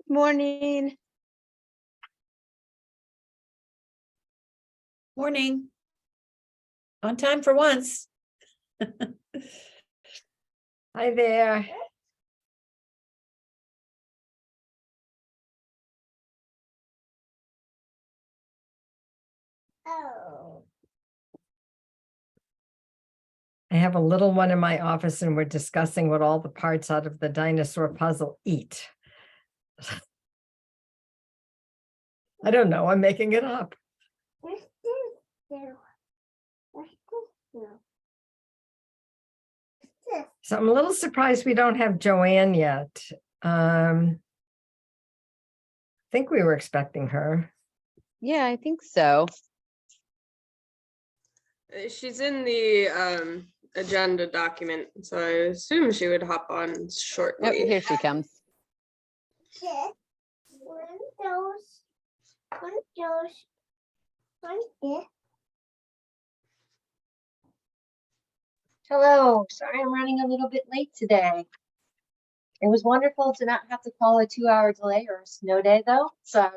Morning. Morning. On time for once. Hi there. Oh. I have a little one in my office and we're discussing what all the parts out of the dinosaur puzzle eat. I don't know, I'm making it up. So I'm a little surprised we don't have Joanne yet. I think we were expecting her. Yeah, I think so. She's in the agenda document, so I assume she would hop on shortly. Oh, here she comes. Hello, sorry I'm running a little bit late today. It was wonderful to not have to call a 2-hour delay or a snow day though, so I'm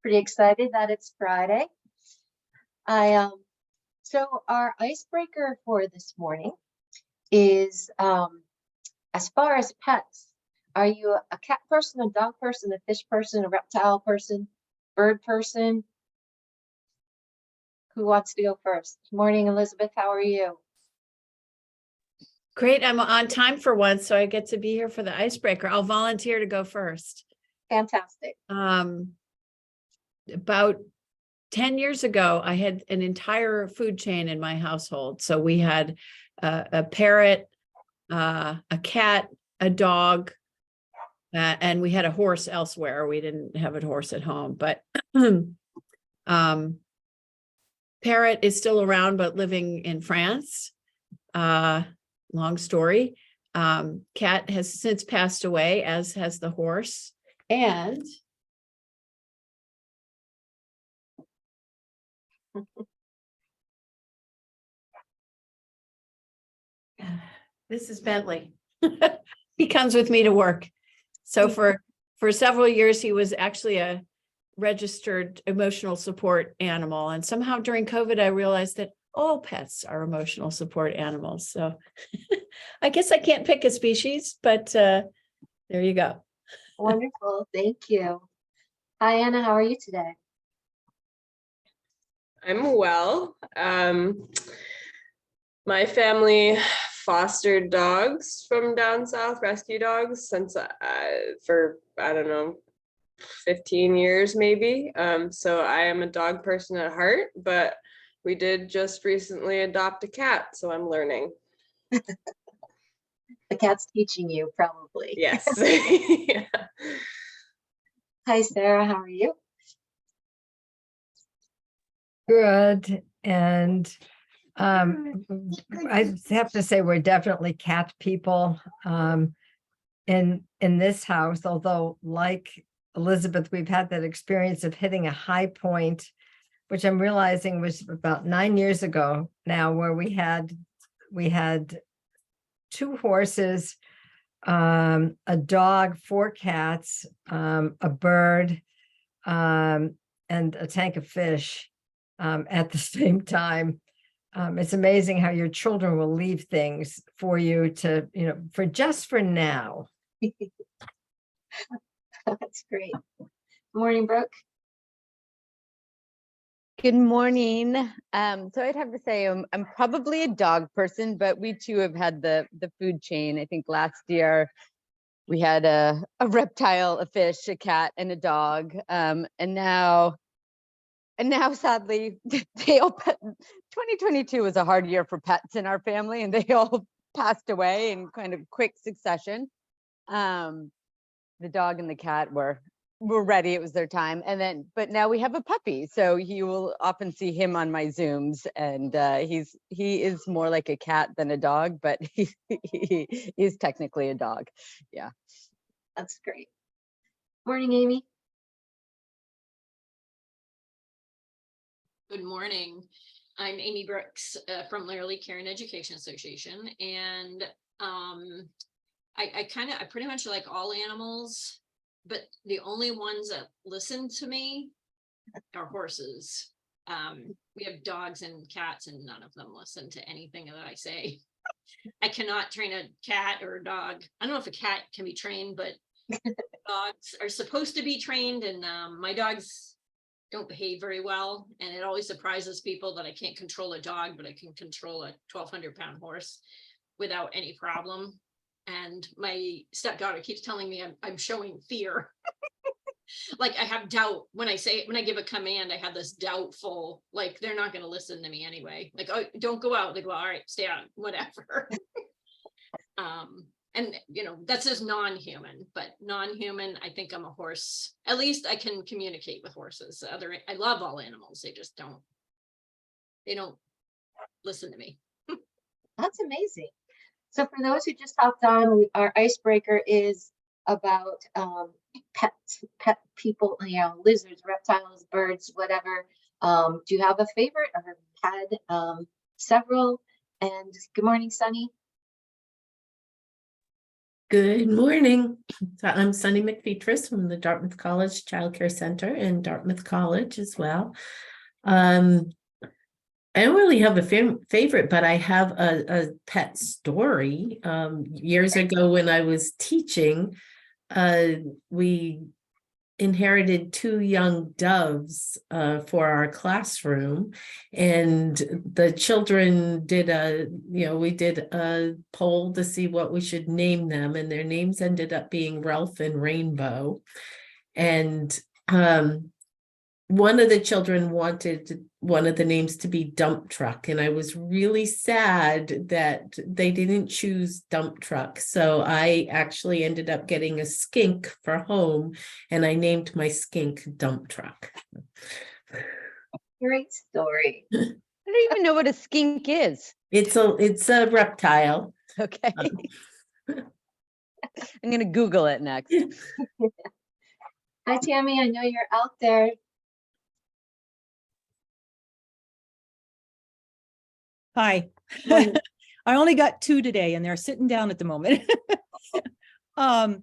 pretty excited that it's Friday. So our icebreaker for this morning is as far as pets, are you a cat person, a dog person, a fish person, a reptile person, bird person? Who wants to go first? Morning, Elizabeth, how are you? Great. I'm on time for once, so I get to be here for the icebreaker. I'll volunteer to go first. Fantastic. About 10 years ago, I had an entire food chain in my household. So we had a parrot, a cat, a dog, and we had a horse elsewhere. We didn't have a horse at home, but parrot is still around, but living in France. Long story. Cat has since passed away, as has the horse. And this is Bentley. He comes with me to work. So for several years, he was actually a registered emotional support animal. And somehow during COVID, I realized that all pets are emotional support animals. So I guess I can't pick a species, but there you go. Wonderful, thank you. Hi, Anna, how are you today? I'm well. My family fostered dogs from down south, rescue dogs, since for, I don't know, 15 years maybe. So I am a dog person at heart, but we did just recently adopt a cat, so I'm learning. The cat's teaching you, probably. Yes. Yeah. Hi, Sarah, how are you? Good. And I have to say we're definitely cat people in this house, although like Elizabeth, we've had that experience of hitting a high point, which I'm realizing was about 9 years ago now, where we had 2 horses, a dog, 4 cats, a bird, and a tank of fish at the same time. It's amazing how your children will leave things for you to, for now. That's great. Morning, Brooke. Good morning. So I'd have to say I'm probably a dog person, but we too have had the food chain. I think last year we had a reptile, a fish, a cat, and a dog. And now sadly, 2022 was a hard year for pets in our family, and they all passed away in kind of quick succession. The dog and the cat were ready, it was their time. But now we have a puppy, so you will often see him on my Zooms, and he is more like a cat than a dog, but he is technically a dog. Yeah. That's great. Morning, Amy. Good morning. I'm Amy Brooks from Laramie Care and Education Association, and I pretty much like all animals. but the only ones that listen to me are horses. We have dogs and cats and none of them listen to anything that I say. I cannot train a cat or a dog. I don't know if a cat can be trained, but dogs are supposed to be trained, and my dogs don't behave very well. And it always surprises people that I can't control a dog, but I can control a 1,200-pound horse without any problem. And my stepdaughter keeps telling me I'm showing fear. Like I have doubt when I give a command, I have this doubtful, like they're not going to listen to me anyway. Like, oh, don't go out. They go, all right, stay out, whatever. And you know, that's just non-human, but non-human, I think I'm a horse. At least I can communicate with horses. I love all animals. They don't listen to me. That's amazing. So for those who just hopped on, our icebreaker is about pet people, you know, lizards, reptiles, birds, whatever. Do you have a favorite or had several? And good morning, Sunny. Good morning. So I'm Sunny McFeetris from the Dartmouth College Childcare Center and Dartmouth College as well. I don't really have a favorite, but I have a pet story. Years ago when I was teaching, we inherited 2 young doves for our classroom, and the children did we did a poll to see what we should name them, and their names ended up being Ralph and Rainbow. And one of the children wanted one of the names to be Dump Truck, and I was really sad that they didn't choose Dump Truck. So I actually ended up getting a skink for home, and I named my skink Dump Truck. Great story. I don't even know what a skink is. It's a reptile. Okay. I'm going to Google it next. Hi, Tammy. I know you're out there. Hi. Morning. I only got 2 today and they're sitting down at the moment. I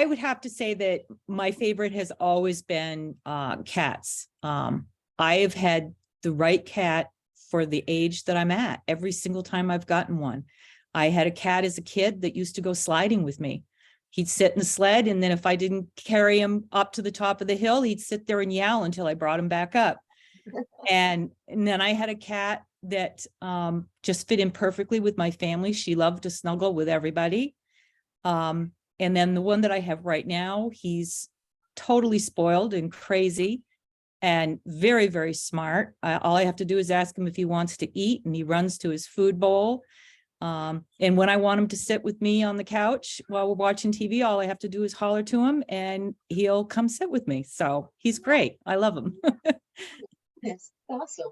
would have to say that my favorite has always been cats. I have had the right cat for the age that I'm at every single time I've gotten one. I had a cat as a kid that used to go sliding with me. He'd sit in the sled, and then if I didn't carry him up to the top of the hill, he'd sit there and yell until I brought him back up. And then I had a cat that just fit in perfectly with my family. She loved to snuggle with everybody. And then the one that I have right now, he's totally spoiled and crazy and very, very smart. All I have to do is ask him if he wants to eat, and he runs to his food bowl. And when I want him to sit with me on the couch while we're watching TV, all I have to do is holler to him and he'll come sit with me. So he's great. I love him. Yes, awesome.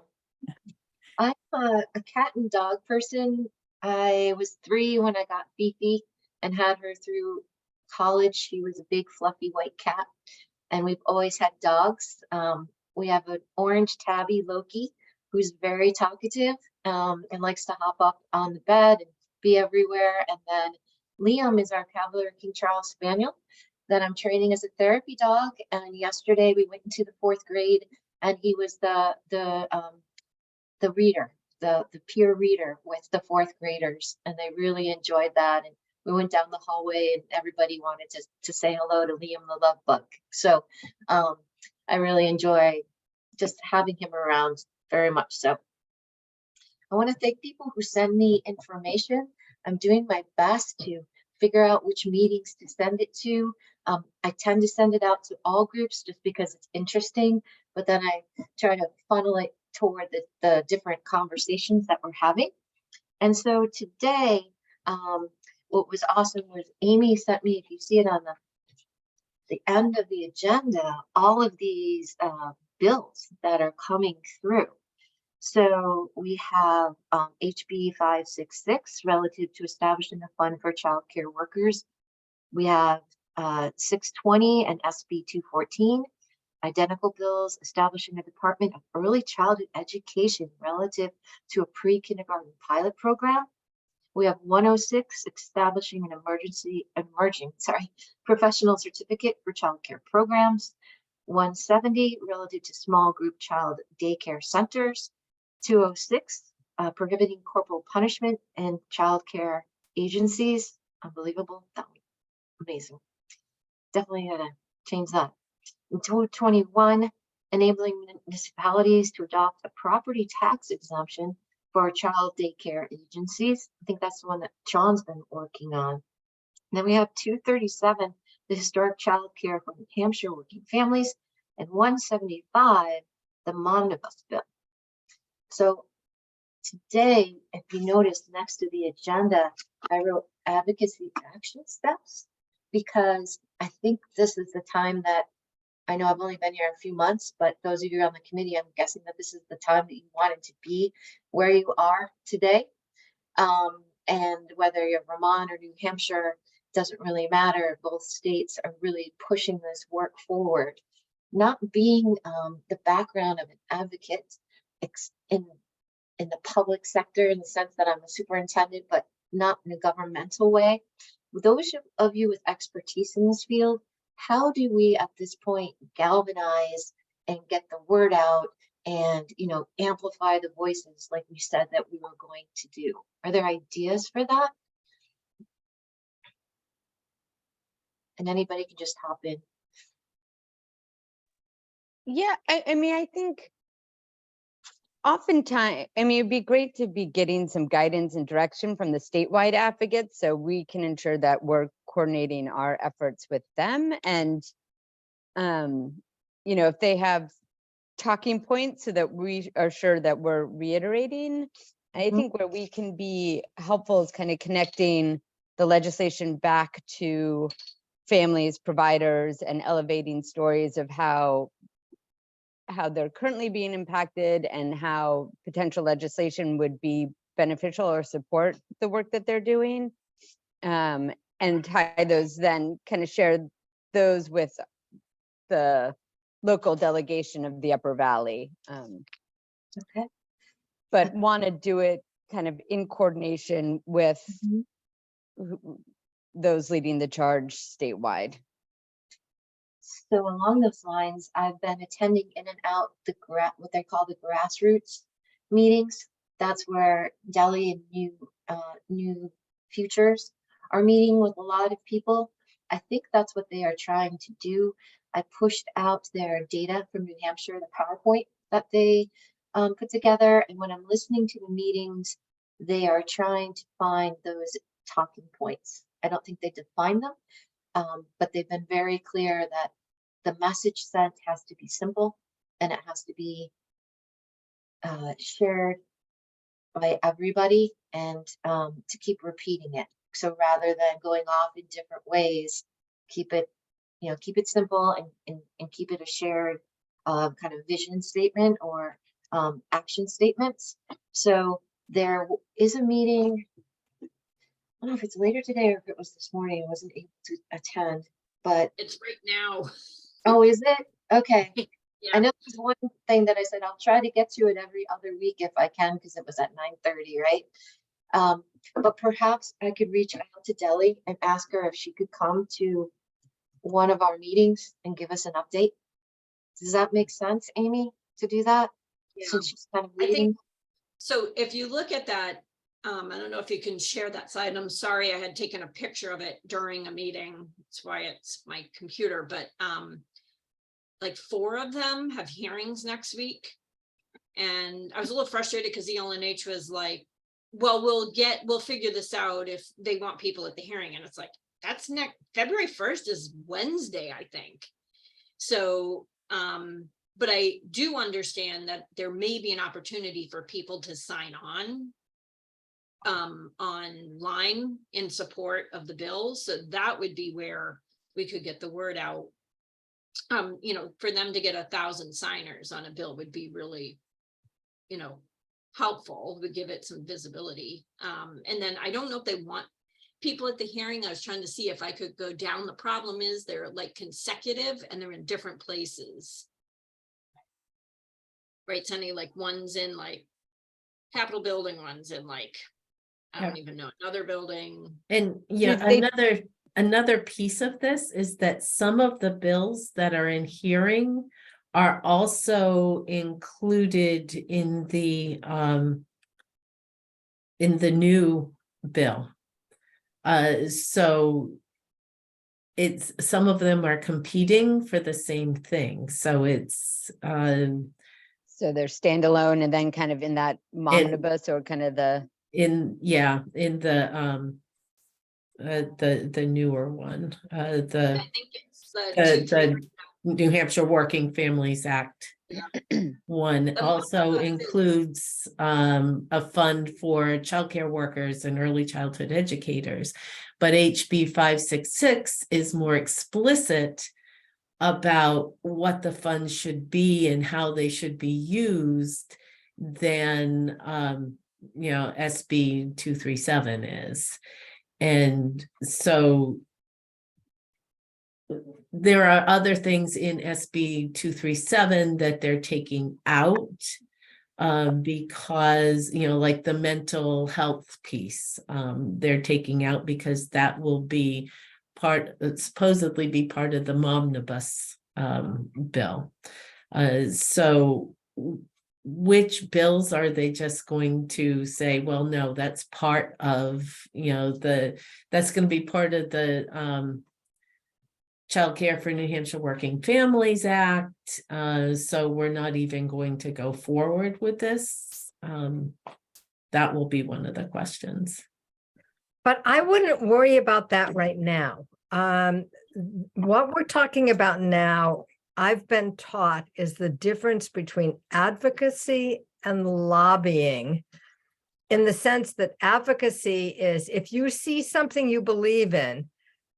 I'm a cat and dog person. I was 3 when I got Fifi and had her through college. She was a big fluffy white cat, and we've always had dogs. We have an orange tabby, Loki, who's very talkative and likes to hop up on the bed and be everywhere. And then Liam is our Cavalier King Charles Spaniel that I'm training as a therapy dog. And yesterday we went into the 4th grade, and he was the reader, the peer reader with the 4th graders, and they really enjoyed that. And we went down the hallway, and everybody wanted to say hello to Liam the Love Bug. So I really enjoy just having him around, very much so. I want to thank people who send me information. I'm doing my best to figure out which meetings to send it to. I tend to send it out to all groups just because it's interesting, but then I try to funnel it toward the different conversations that we're having. And so today, what was awesome was Amy sent me, if you see it on the end of the agenda, all of these bills that are coming through. So we have HB 566 relative to establishing a fund for child care workers. We have 620 and SB 214, identical bills establishing a Department of Early Childhood Education relative to a pre-kindergarten pilot program. We have 106, establishing an emerging professional certificate for childcare programs. 170, relative to small group child daycare centers. 206, prohibiting corporal punishment in childcare agencies. Unbelievable. That was amazing. Definitely gotta change that. In 221, enabling municipalities to adopt a property tax exemption for child daycare agencies. I think that's the one that John's been working on. And then we have 237, the historic child care for New Hampshire working families, and 175, the omnibus bill. So today, if you notice next to the agenda, I wrote advocacy action steps, because I think this is the time that, I know I've only been here a few months, but those of you on the committee, I'm guessing that this is the time that you wanted to be where you are today. And whether you're Vermont or New Hampshire, doesn't really matter. Both states are really pushing this work forward. Not being the background of an advocate in the public sector, in the sense that I'm a superintendent, but not in a governmental way. Those of you with expertise in this field, how do we at this point galvanize and get the word out and, you know, amplify the voices like we said that we were going to do? Are there ideas for that? And anybody can just hop in. Yeah, I mean, I think oftentimes, I mean, it'd be great to be getting some guidance and direction from the statewide advocates, so we can ensure that we're coordinating our efforts with them. And, you know, if they have talking points so that we are sure that we're reiterating, I think where we can be helpful is kind of connecting the legislation back to families, providers, and elevating stories of how they're currently being impacted and how potential legislation would be beneficial or support the work that they're doing. And tie those, then kind of share those with the local delegation of the Upper Valley. Okay. But want to do it kind of in coordination with those leading the charge statewide. So along those lines, I've been attending in and out what they call the grassroots meetings. That's where Delhi and New Futures are meeting with a lot of people. I think that's what they are trying to do. I pushed out their data from New Hampshire, the PowerPoint that they put together. And when I'm listening to the meetings, they are trying to find those talking points. I don't think they define them, but they've been very clear that the message sent has to be simple and it has to be shared by everybody, and to keep repeating it. So rather than going off in different ways, keep it, you know, keep it simple and keep it a shared kind of vision statement or action statements. So there is a meeting, I don't know if it's later today or if it was this morning. I wasn't able to attend, but It's right now. oh, is it? Okay. Yeah. I know there's one thing that I said I'll try to get to it every other week if I can, because it was at 9:30, right? But perhaps I could reach out to Delhi and ask her if she could come to one of our meetings and give us an update. Does that make sense, Amy, to do that? Yeah. Since she's kind of I leading. think, so if you look at that, I don't know if you can share that slide. I'm sorry, I had taken a picture of it during a meeting. That's why it's my computer, but like 4 of them have hearings next week. And I was a little frustrated because the LNH was like, well, we'll figure this out if they want people at the hearing. And it's like, that's next February 1st is Wednesday, I think. So, but I do understand that there may be an opportunity for people to sign on online in support of the bill. So that would be where we could get the word out. You know, for them to get 1,000 signers on a bill would be really, you know, helpful, would give it some visibility. And then I don't know if they want people at the hearing. I was trying to see if I could go down. The problem is they're like consecutive and they're in different places. Right, Sunny, like one's in like Capitol building, one's in like I don't even know, another building. And yeah, Did they- another piece of this is that some of the bills that are in hearing are also included in the new bill. So it's, some of them are competing for the same thing. So it's So they're standalone and then kind of in that omnibus or kind of the, in the newer one, I the think it's the New Hampshire Working Families Act one The also omnibus is- includes a fund for childcare workers and early childhood educators. But HB 566 is more explicit about what the funds should be and how they should be used than SB 237 is. And so there are other things in SB 237 that they're taking out because, like the mental health piece, they're taking out because that will be supposedly be part of the Momnibus bill. So which bills are they just going to say, well, no, that's part of, that's going to be part of the Childcare for New Hampshire Working Families Act. So we're not even going to go forward with this. That will be one of the questions. But I wouldn't worry about that right now. What we're talking about now, I've been taught, is the difference between advocacy and lobbying, in the sense that advocacy is, if you see something you believe in,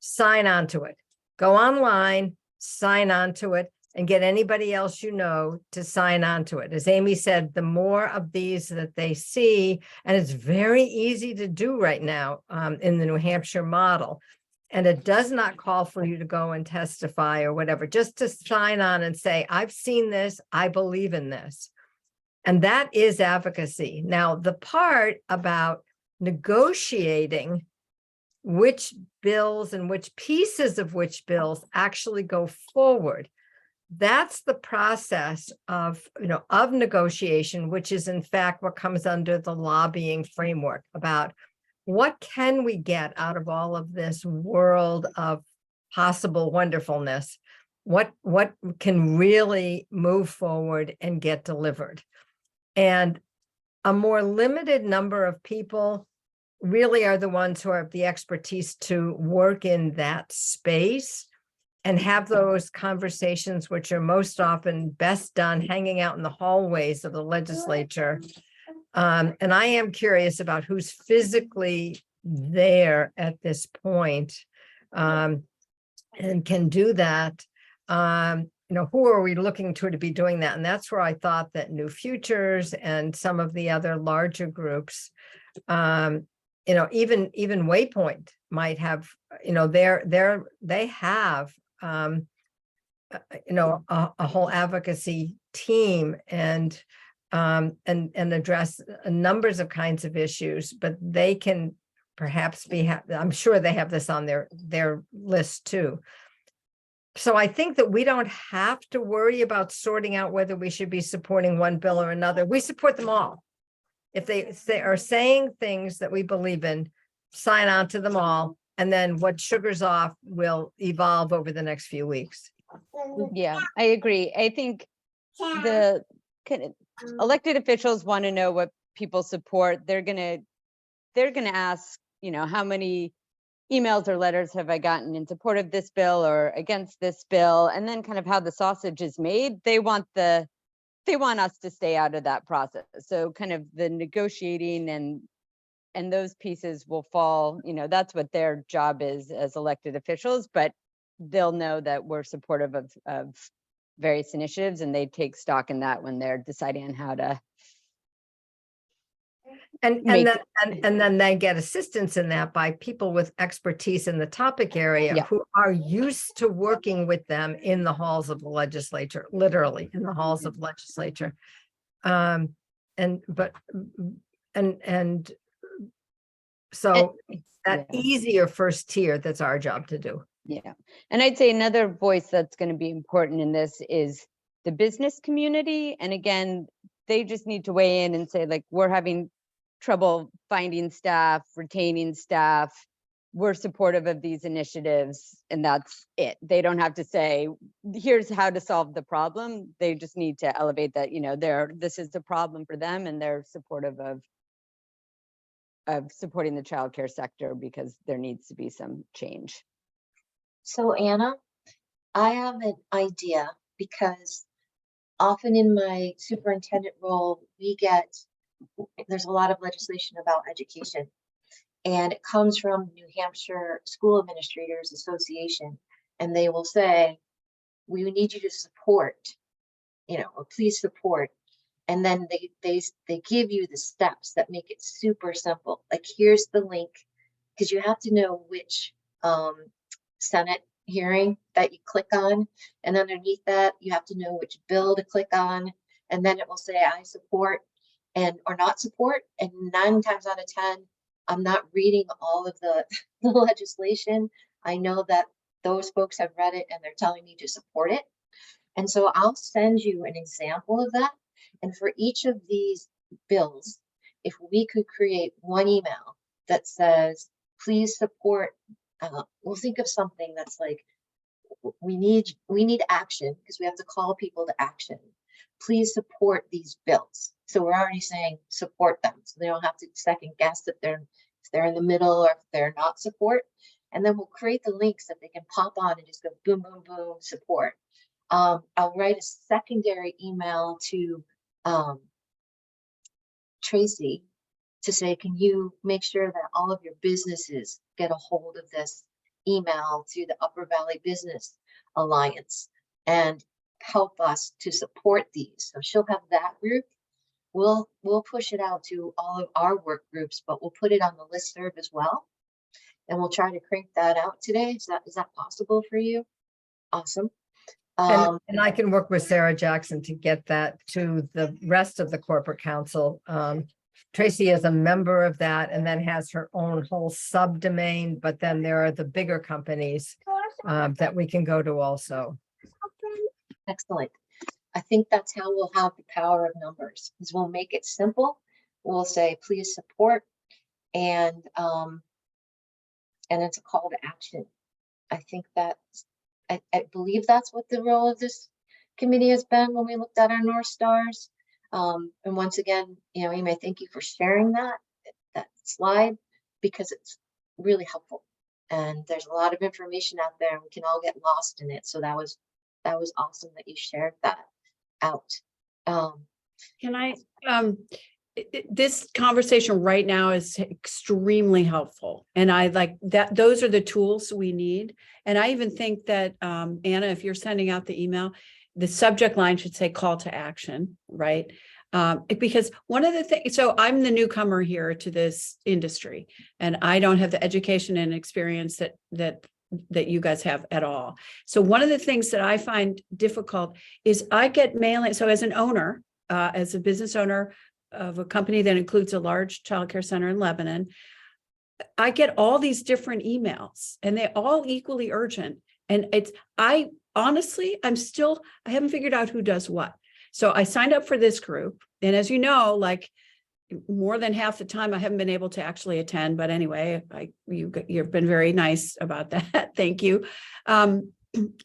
sign on to it. Go online, sign on to it, and get anybody else you know to sign on to it. As Amy said, the more of these that they see, and it's very easy to do right now in the New Hampshire model. And it does not call for you to go and testify or whatever, just to sign on and say, I've seen this, I believe in this. And that is advocacy. Now, the part about negotiating which bills and which pieces of which bills actually go forward, that's the process of negotiation, which is in fact what comes under the lobbying framework, about what can we get out of all of this world of possible wonderfulness, what can really move forward and get delivered. And a more limited number of people really are the ones who have the expertise to work in that space and have those conversations, which are most often best done hanging out in the hallways of the legislature. And I am curious about who's physically there at this point, and can do that. Who are we looking to be doing that? And that's where I thought that New Futures and some of the other larger groups, even Waypoint might have, they have, a whole advocacy team and address numbers of kinds of issues, but they can perhaps I'm sure they have this on their list too. So I think that we don't have to worry about sorting out whether we should be supporting one bill or another. We support them all. If they are saying things that we believe in, sign on to them all. And then what sugars off will evolve over the next few weeks. yeah, I agree. I think the kind of elected officials want to know what people support. They're gonna ask, how many emails or letters have I gotten in support of this bill or against this bill, and then kind of how the sausage is made. They want us to stay out of that process. So kind of the negotiating and those pieces will fall, that's what their job is as elected officials, but they'll know that we're supportive of various initiatives, and they take stock in that when they're deciding on how to. And then they get assistance in that by people with expertise in the topic area, Yeah. who are used to working with them in the halls of the legislature, literally in the halls of legislature. So that yeah. easier first tier, that's our job to do. Yeah, and I'd say another voice that's going to be important in this is the business community. And again, they just need to weigh in and say, like, we're having trouble finding staff, retaining staff. We're supportive of these initiatives, and that's it. They don't have to say, here's how to solve the problem. They just need to elevate that, you know, this is the problem for them, and they're supportive of supporting the childcare sector because there needs to be some change. So Anna, I have an idea because often in my superintendent role, there's a lot of legislation about education, and it comes from New Hampshire School Administrators Association, and they will say, we need you to support, or please support. And then they give you the steps that make it super simple. Like, here's the link, because you have to know which Senate hearing that you click on, and underneath that you have to know which bill to click on, and then it will say I support or not support. And 9 times out of 10, I'm not reading all of the legislation. I know that those folks have read it and they're telling me to support it. And so I'll send you an example of that. And for each of these bills, if we could create one email that says, please support, we'll think of something that's like, we need action, because we have to call people to action. Please support these bills. So we're already saying support them, so they don't have to second guess if they're in the middle or if they're not support. And then we'll create the links that they can pop on and just go boom, boom, boom, support. I'll write a secondary email to Tracy to say, can you make sure that all of your businesses get a hold of this email to the Upper Valley Business Alliance and help us to support these. So she'll have that group. We'll push it out to all of our work groups, but we'll put it on the listserv as well. And we'll try to crank that out today. Is that possible for you? Awesome. And I can work with Sarah Jackson to get that to the rest of the corporate council. Tracy is a member of that and then has her own whole subdomain, but then there are the bigger companies that we can go to also. Excellent. I think that's how we'll have the power of numbers, is we'll make it simple. We'll say, please support, and it's a call to action. I think that's, I believe that's what the role of this committee has been when we looked at our North Stars. And once again, Amy, thank you for sharing that slide, because it's really helpful. And there's a lot of information out there and we can all get lost in it. So that was awesome that you shared that out. Can I, this conversation right now is extremely helpful. And I like that, those are the tools we need. And I even think that, Anna, if you're sending out the email, the subject line should say call to action, right? Because one of the things, so I'm the newcomer here to this industry, and I don't have the education and experience that you guys have at all. So one of the things that I find difficult is I get mailing. So as an owner, as a business owner of a company that includes a large childcare center in Lebanon, I get all these different emails and they're all equally urgent. And I haven't figured out who does what. So I signed up for this group. And as you know, like more than half the time I haven't been able to actually attend, but anyway, you've been very nice about that. Thank you. And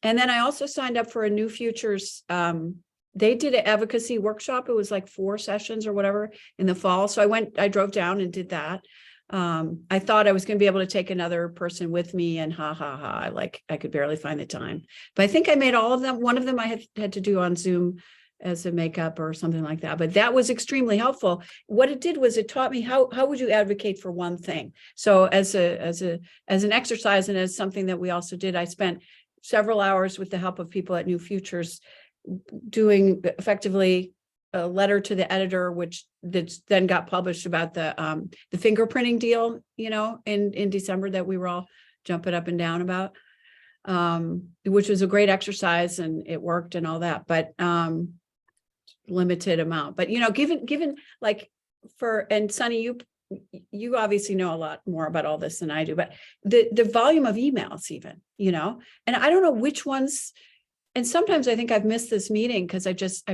then I also signed up for a New Futures. They did an advocacy workshop. It was like 4 sessions or whatever in the fall. So I drove down and did that. I thought I was going to be able to take another person with me, and like I could barely find the time, but I think I made all of them. One of them I had to do on Zoom as a makeup or something like that, but that was extremely helpful. What it did was it taught me how would you advocate for one thing. So as an exercise, and as something that we also did, I spent several hours with the help of people at New Futures doing effectively a letter to the editor, which then got published about the fingerprinting deal, in December, that we were all jumping up and down about, which was a great exercise and it worked and all that, but limited amount. But given like and Sunny, you obviously know a lot more about all this than I do, but the volume of emails even, and I don't know which ones. And sometimes I think I've missed this meeting because I just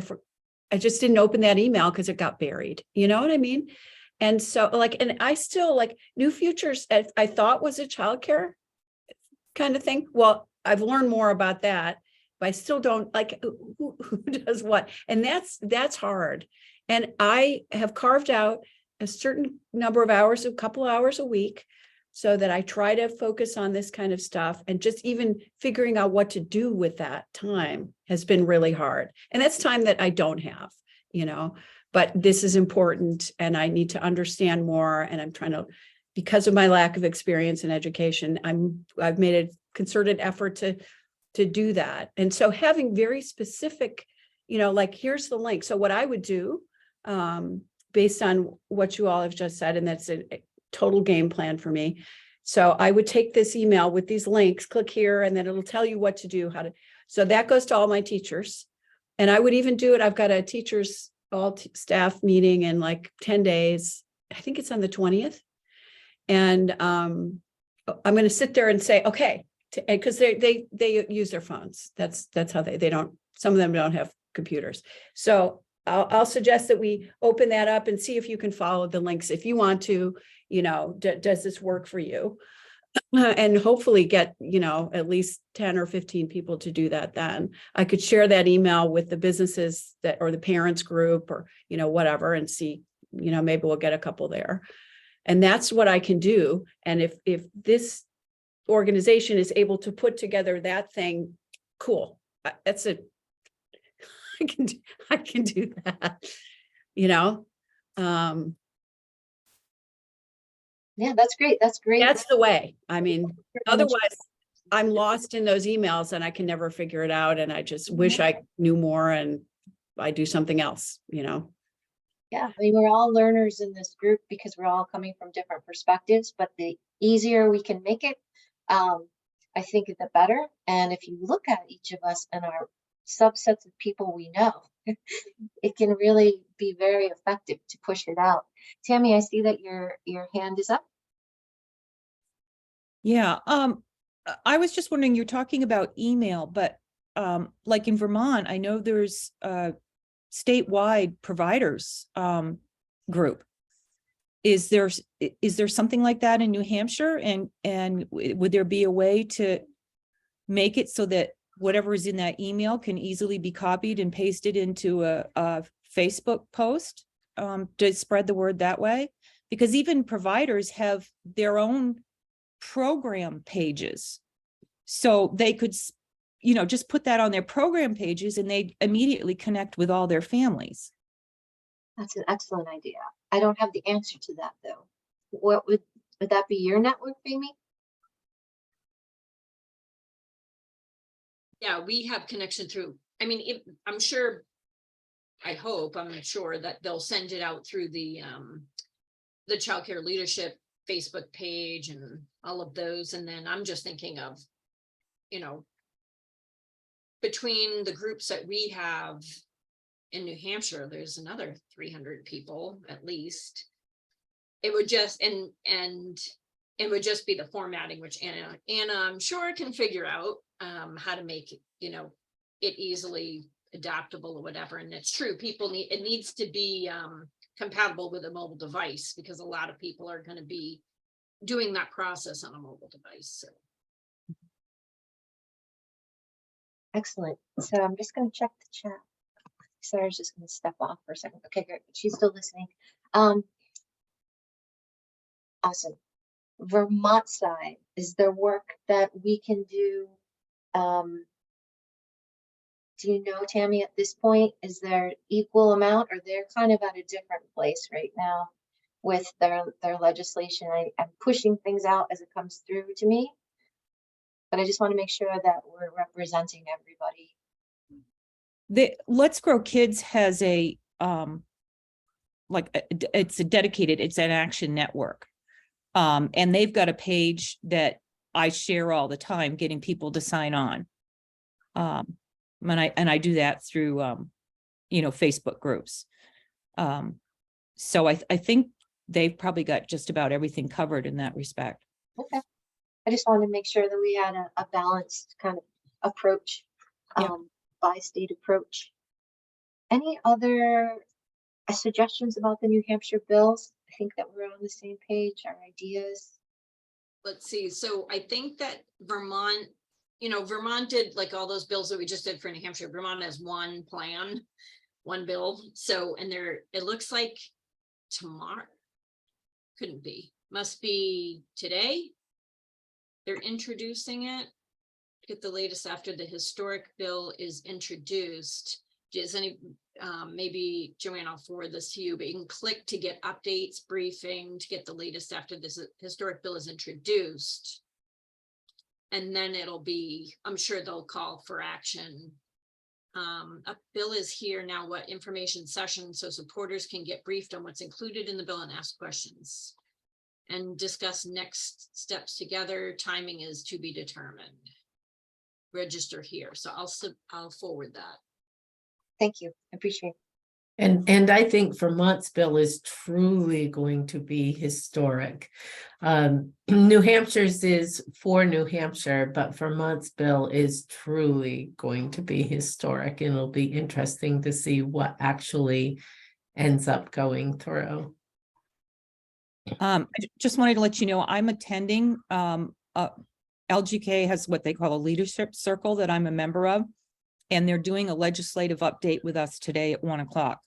didn't open that email because it got buried. You know what I mean? And so and I still New Futures, I thought was a childcare kind of thing. Well, I've learned more about that, but I still don't who does what. And that's hard. And I have carved out a certain number of hours, a couple hours a week, so that I try to focus on this kind of stuff, and just even figuring out what to do with that time has been really hard. And that's time that I don't have, but this is important and I need to understand more. And I'm trying to, because of my lack of experience in education, I've made a concerted effort to do that. And so having very specific, here's the link. So what I would do, based on what you all have just said, and that's a total game plan for me. So I would take this email with these links, click here, and then it'll tell you what to do, so that goes to all my teachers. And I would even do it. I've got a teachers staff meeting in 10 days. I think it's on the 20th. And I'm going to sit there and say, okay, because they use their phones. That's how they don't, some of them don't have computers. So I'll suggest that we open that up and see if you can follow the links if you want to, does this work for you? And hopefully get, at least 10 or 15 people to do that. Then I could share that email with the businesses or the parents group or, whatever, and see, maybe we'll get a couple there. And that's what I can do. And if this organization is able to put together that thing, cool. That's it. I can do that, Yeah, that's great. That's great. That's the way. I mean, otherwise I'm lost in those emails and I can never figure it out. And I just wish I knew more and I do something else, Yeah, I mean, we're all learners in this group because we're all coming from different perspectives, but the easier we can make it, I think the better. And if you look at each of us and our subsets of people we know, it can really be very effective to push it out. Tammy, I see that your hand is up. Yeah, I was just wondering, you're talking about email, but like in Vermont, I know there's statewide providers group. Is there something like that in New Hampshire? And would there be a way to make it so that whatever is in that email can easily be copied and pasted into a Facebook post to spread the word that way? Because even providers have their own program pages. So they could, just put that on their program pages and they immediately connect with all their families. That's an excellent idea. I don't have the answer to that though. What would that be, your network, Amy? Yeah, we have connection through, I'm sure, I'm sure that they'll send it out through the childcare leadership Facebook page and all of those. And then I'm just thinking of, between the groups that we have in New Hampshire, there's another 300 people at least. It would just, and it would just be the formatting, which Anna I'm sure can figure out how to make it easily adaptable or whatever. And it's true, it needs to be compatible with a mobile device, because a lot of people are going to be doing that process on a mobile device. So. Excellent. So I'm just going to check the chat. Sarah's just going to step off for a second. Okay, great. She's still listening. Awesome. Vermont side, is there work that we can do? Do you know, Tammy, at this point, is there equal amount, or they're kind of at a different place right now with their legislation? I'm pushing things out as it comes through to me, but I just want to make sure that we're representing everybody. The Let's Grow Kids has it's an action network. And they've got a page that I share all the time, getting people to sign on. And I do that through, Facebook groups. So I think they've probably got just about everything covered in that respect. Okay. I just wanted to make sure that we had a balanced kind of approach, Yeah. by state approach. Any other suggestions about the New Hampshire bills? I think that we're on the same page, our ideas. Let's see, so I think that Vermont, Vermont did like all those bills that we just did for New Hampshire. Vermont has one plan, one bill. So, and it looks like tomorrow, couldn't be, must be today. They're introducing it. Get the latest after the historic bill is introduced. Does maybe Joanne, I'll forward this to you, but you can click to get updates, briefing, to get the latest after this historic bill is introduced. And then it'll be, I'm sure they'll call for action. A bill is here now, what information session, so supporters can get briefed on what's included in the bill and ask questions and discuss next steps together. Timing is to be determined. Register here. So I'll forward that. Thank you. I appreciate it. And I think Vermont's bill is truly going to be historic. New Hampshire's is for New Hampshire, but Vermont's bill is truly going to be historic, and it'll be interesting to see what actually ends up going through. I just wanted to let you know, I'm attending, LGK has what they call a leadership circle that I'm a member of, and they're doing a legislative update with us today at 1 o'clock.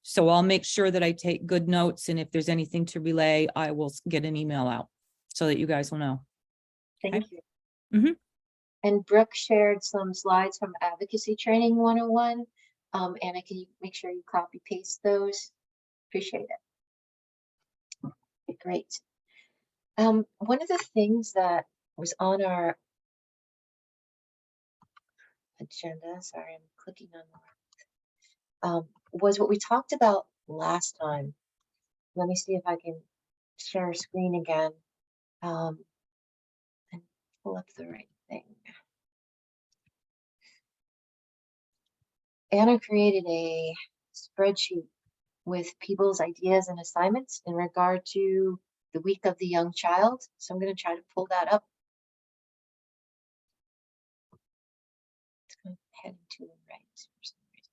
So I'll make sure that I take good notes, and if there's anything to relay, I will get an email out so that you guys will know. Thank Okay. you. Mhm. And Brooke shared some slides from Advocacy Training 101. Anna, can you make sure you copy paste those? Appreciate it. Okay, great. One of the things that was on our agenda, sorry, I'm clicking on the was what we talked about last time. Let me see if I can share a screen again and pull up the right thing. Anna created a spreadsheet with people's ideas and assignments in regard to the week of the young child. So I'm going to try to pull that up. It's kind of heading to the right for some reason.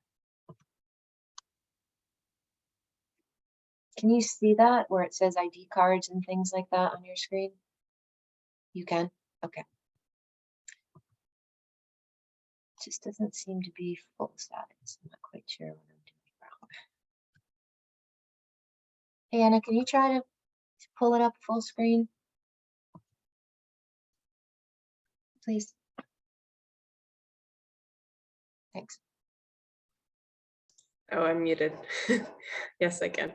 Can you see that where it says ID cards and things like that on your screen? You can? Okay. It just doesn't seem to be full size. I'm not quite sure what I'm doing wrong. Hey, Anna, can you try to pull it up full screen? Please. Thanks. Oh, I'm muted. Yes, I can.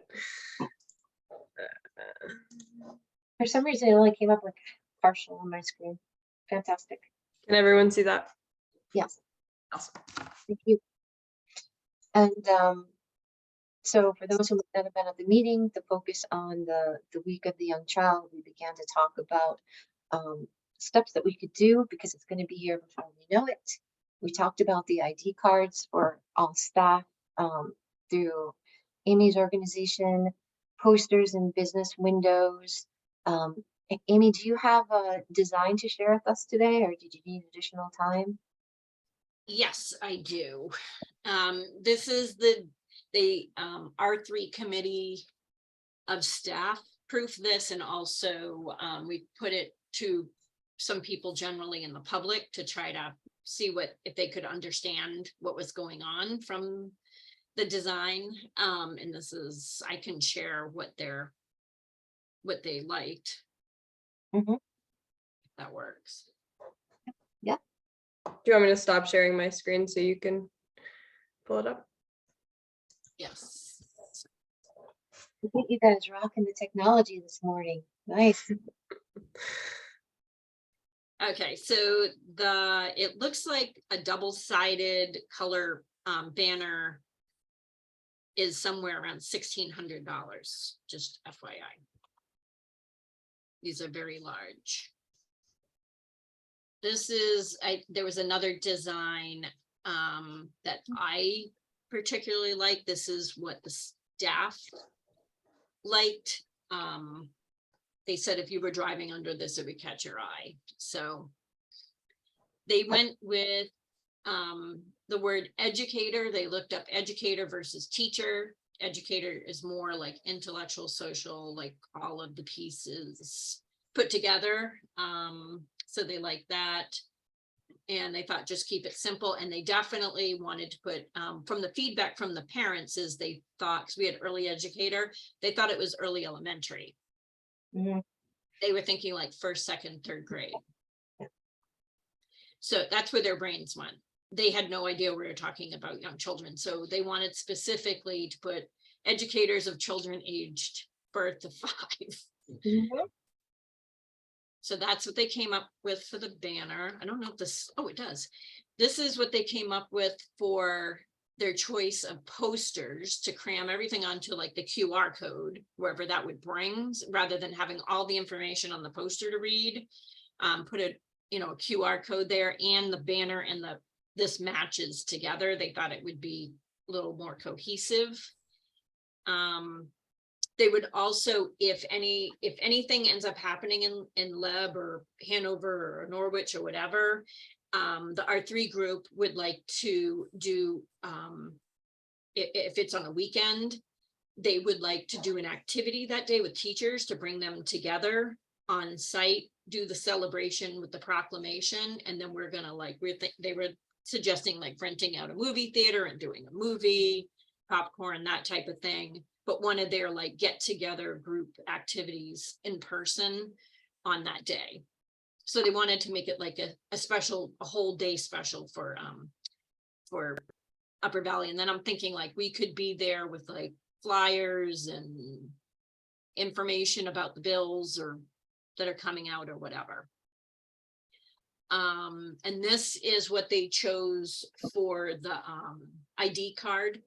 For some reason, it only came up like partial on my screen. Fantastic. Can everyone see that? Yes. Awesome. Thank you. And so for those who might not have been at the meeting, the focus on the week of the young child, we began to talk about steps that we could do because it's going to be here before we know it. We talked about the ID cards for all staff through Amy's organization, posters in business windows. Amy, do you have a design to share with us today, or did you need additional time? Yes, I do. This is the R3 committee of staff proof this, and also we put it to some people generally in the public to try to see if they could understand what was going on from the design. And this is, I can share what they liked. Mm-hmm. If that works. Yeah. Do you want me to stop sharing my screen so you can pull it up? Yes. I think you guys rocking the technology this morning. Nice. Okay, so it looks like a double-sided color banner is somewhere around $1,600, just FYI. These are very large. This is, there was another design that I particularly like. This is what the staff liked. they said if you were driving under this, it would catch your eye. So they went with the word educator. They looked up educator versus teacher. Educator is more like intellectual, social, like all of the pieces put together. So they like that. And they thought just keep it simple. And they definitely wanted to put, from the feedback from the parents is they thought, because we had early educator, they thought it was early elementary. Mhm. They were thinking like first, second, third grade. So that's where their brains went. They had no idea we were talking about young children. So they wanted specifically to put educators of children aged birth to 5. Mhm. So that's what they came up with for the banner. I don't know if this, oh, it does. This is what they came up with for their choice of posters to cram everything onto like the QR code, wherever that would bring, rather than having all the information on the poster to read. Put a QR code there, and the banner and this matches together. They thought it would be a little more cohesive. They would also, if anything ends up happening in Leb or Hanover or Norwich or whatever, the R3 group would like to do, if it's on a weekend, they would like to do an activity that day with teachers to bring them together on site, do the celebration with the proclamation, and then we're gonna they were suggesting like renting out a movie theater and doing a movie, popcorn, that type of thing, but wanted their like get together group activities in person on that day. So they wanted to make it like a special, a whole day special for Upper Valley. And then I'm thinking like we could be there with like flyers and information about the bills or that are coming out or whatever. And this is what they chose for the ID card.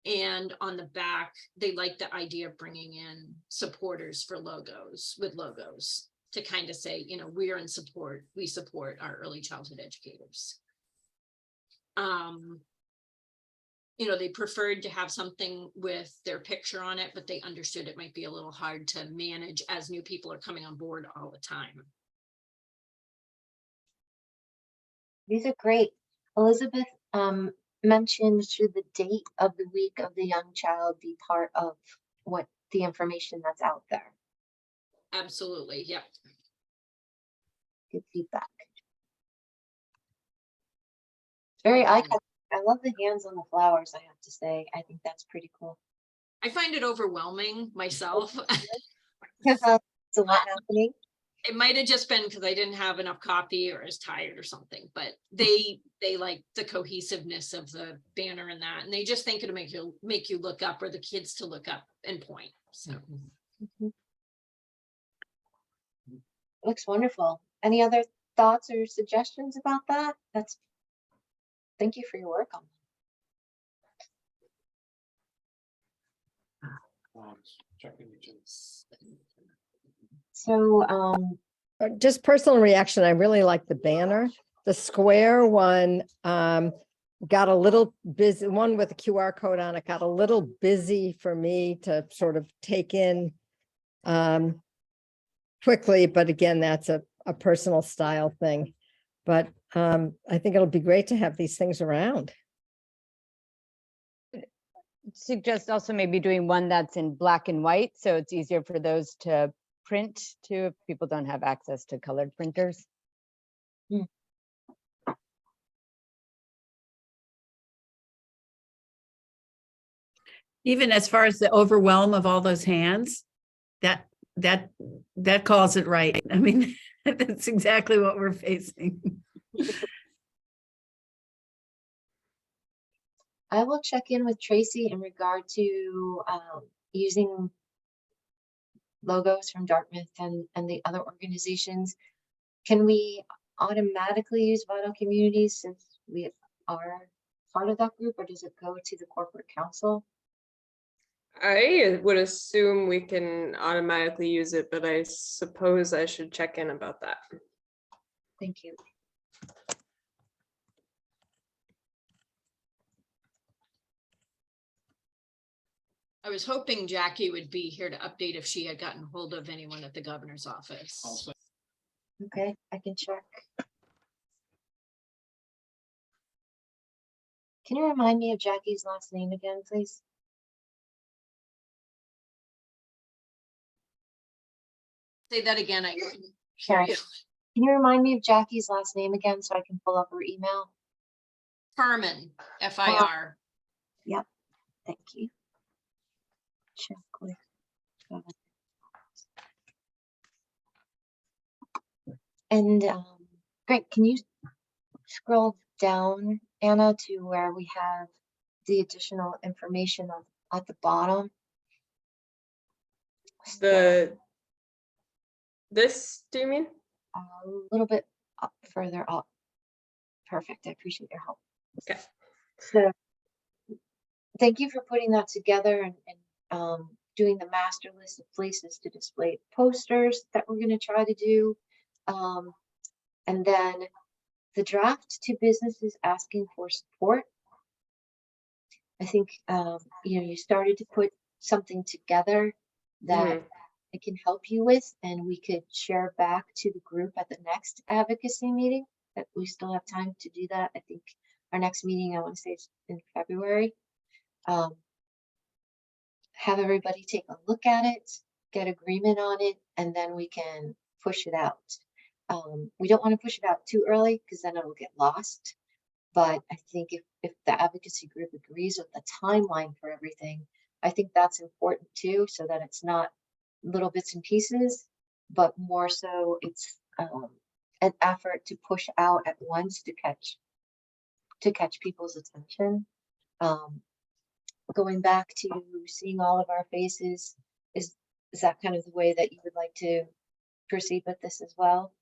And on the back, they like the idea of bringing in supporters for logos, with logos to kind of say, we are in support. We support our early childhood educators. They preferred to have something with their picture on it, but they understood it might be a little hard to manage as new people are coming on board all the time. These are great. Elizabeth mentioned should the date of the week of the young child be part of what the information that's out there? Absolutely. Yep. Good feedback. Very eye-catching. I love the hands on the flowers, I have to say. I think that's pretty cool. I find it overwhelming myself. It's a lot happening. It might have just been because I didn't have enough coffee or was tired or something, but they like the cohesiveness of the banner and that, and they just think it'll make you look up, or the kids to look up and point. So Looks wonderful. Any other thoughts or suggestions about that? Thank you for your work on that. So Just personal reaction, I really like the banner. The square one got a little busy, one with a QR code on it got a little busy for me to sort of take in quickly, but again, that's a personal style thing. But I think it'll be great to have these things around. Suggest also maybe doing one that's in black and white, so it's easier for those to print too, if people don't have access to colored printers. Even as far as the overwhelm of all those hands, that calls it right. I mean, that's exactly what we're facing. I will check in with Tracy in regard to using logos from Dartmouth and the other organizations. Can we automatically use Vital Communities since we are part of that group, or does it go to the corporate council? I would assume we can automatically use it, but I suppose I should check in about that. Thank you. I was hoping Jackie would be here to update if she had gotten hold of anyone at the governor's office. Okay, I can check. Can you remind me of Jackie's last name again, please? Say that again. I couldn't hear Sorry. you. Can you remind me of Jackie's last name again so I can pull up her email? Furman, F-I-R. Thank you. Check with. And great, can you scroll down, Anna, to where we have the additional information at the bottom? This, do you mean? A little bit up, further up. Perfect, I appreciate your help. Okay. So thank you for putting that together and doing the master list of places to display posters that we're going to try to do. And then the draft to businesses asking for support. I think, you started to put something together that it can help you with, and we could share back to the group at the next advocacy meeting. That we still have time to do that. I think our next meeting, I want to say, is in February. Have everybody take a look at it, get agreement on it, and then we can push it out. We don't want to push it out too early because then it'll get lost. But I think if the advocacy group agrees with the timeline for everything, I think that's important too, so that it's not little bits and pieces, but more so it's an effort to push out at once to catch people's attention. Going back to seeing all of our faces, is that kind of the way that you would like to proceed with this as well?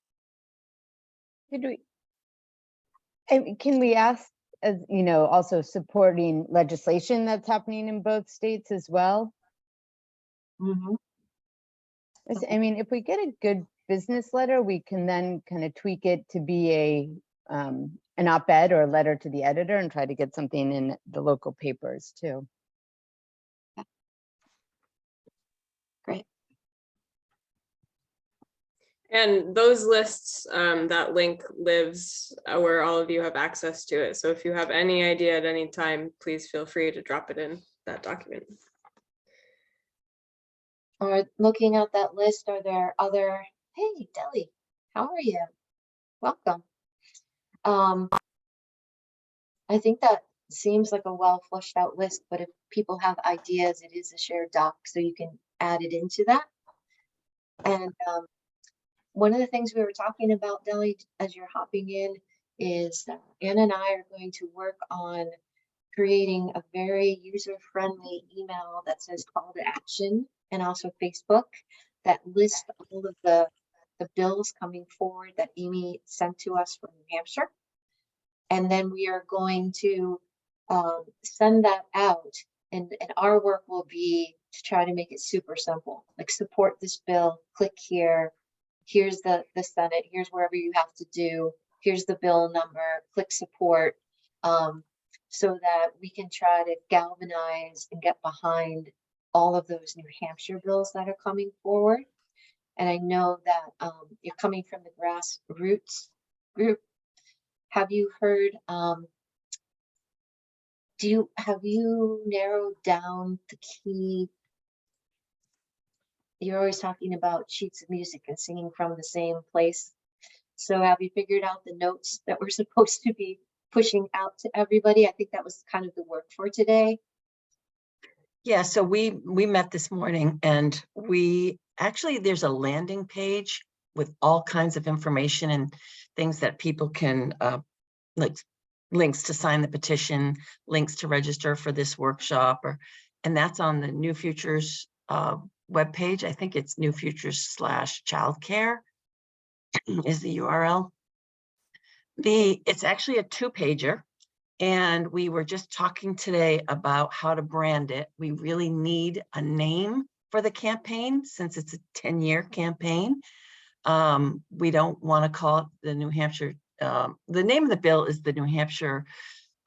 Can we ask, as also supporting legislation that's happening in both states as well? Mm-hmm. I mean, if we get a good business letter, we can then kind of tweak it to be an op-ed or a letter to the editor and try to get something in the local papers too. Great. And those lists, that link lives where all of you have access to it. So if you have any idea at any time, please feel free to drop it in that document. Or looking at that list, are there other, hey, Deli, how are you? Welcome. I think that seems like a well fleshed out list, but if people have ideas, it is a shared doc, so you can add it into that. And one of the things we were talking about, Deli, as you're hopping in, is Anna and I are going to work on creating a very user-friendly email that says call to action, and also Facebook that lists all of the bills coming forward that Amy sent to us from New Hampshire. And then we are going to send that out, and our work will be to try to make it super simple, like support this bill, click here, here's the Senate, here's wherever you have to do, here's the bill number, click support, so that we can try to galvanize and get behind all of those New Hampshire bills that are coming forward. And I know that you're coming from the grassroots group. Have you heard, have you narrowed down the key? You're always talking about sheets of music and singing from the same place. So have you figured out the notes that we're supposed to be pushing out to everybody? I think that was kind of the work for today. Yeah, so we met this morning, and there's a landing page with all kinds of information and things that people can, like links to sign the petition, links to register for this workshop, and that's on the New Futures webpage. I think it's New Futures /childcare is the URL. It's actually a 2-pager. And we were just talking today about how to brand it. We really need a name for the campaign since it's a 10-year campaign. We don't want to call it the New Hampshire, the name of the bill is the New Hampshire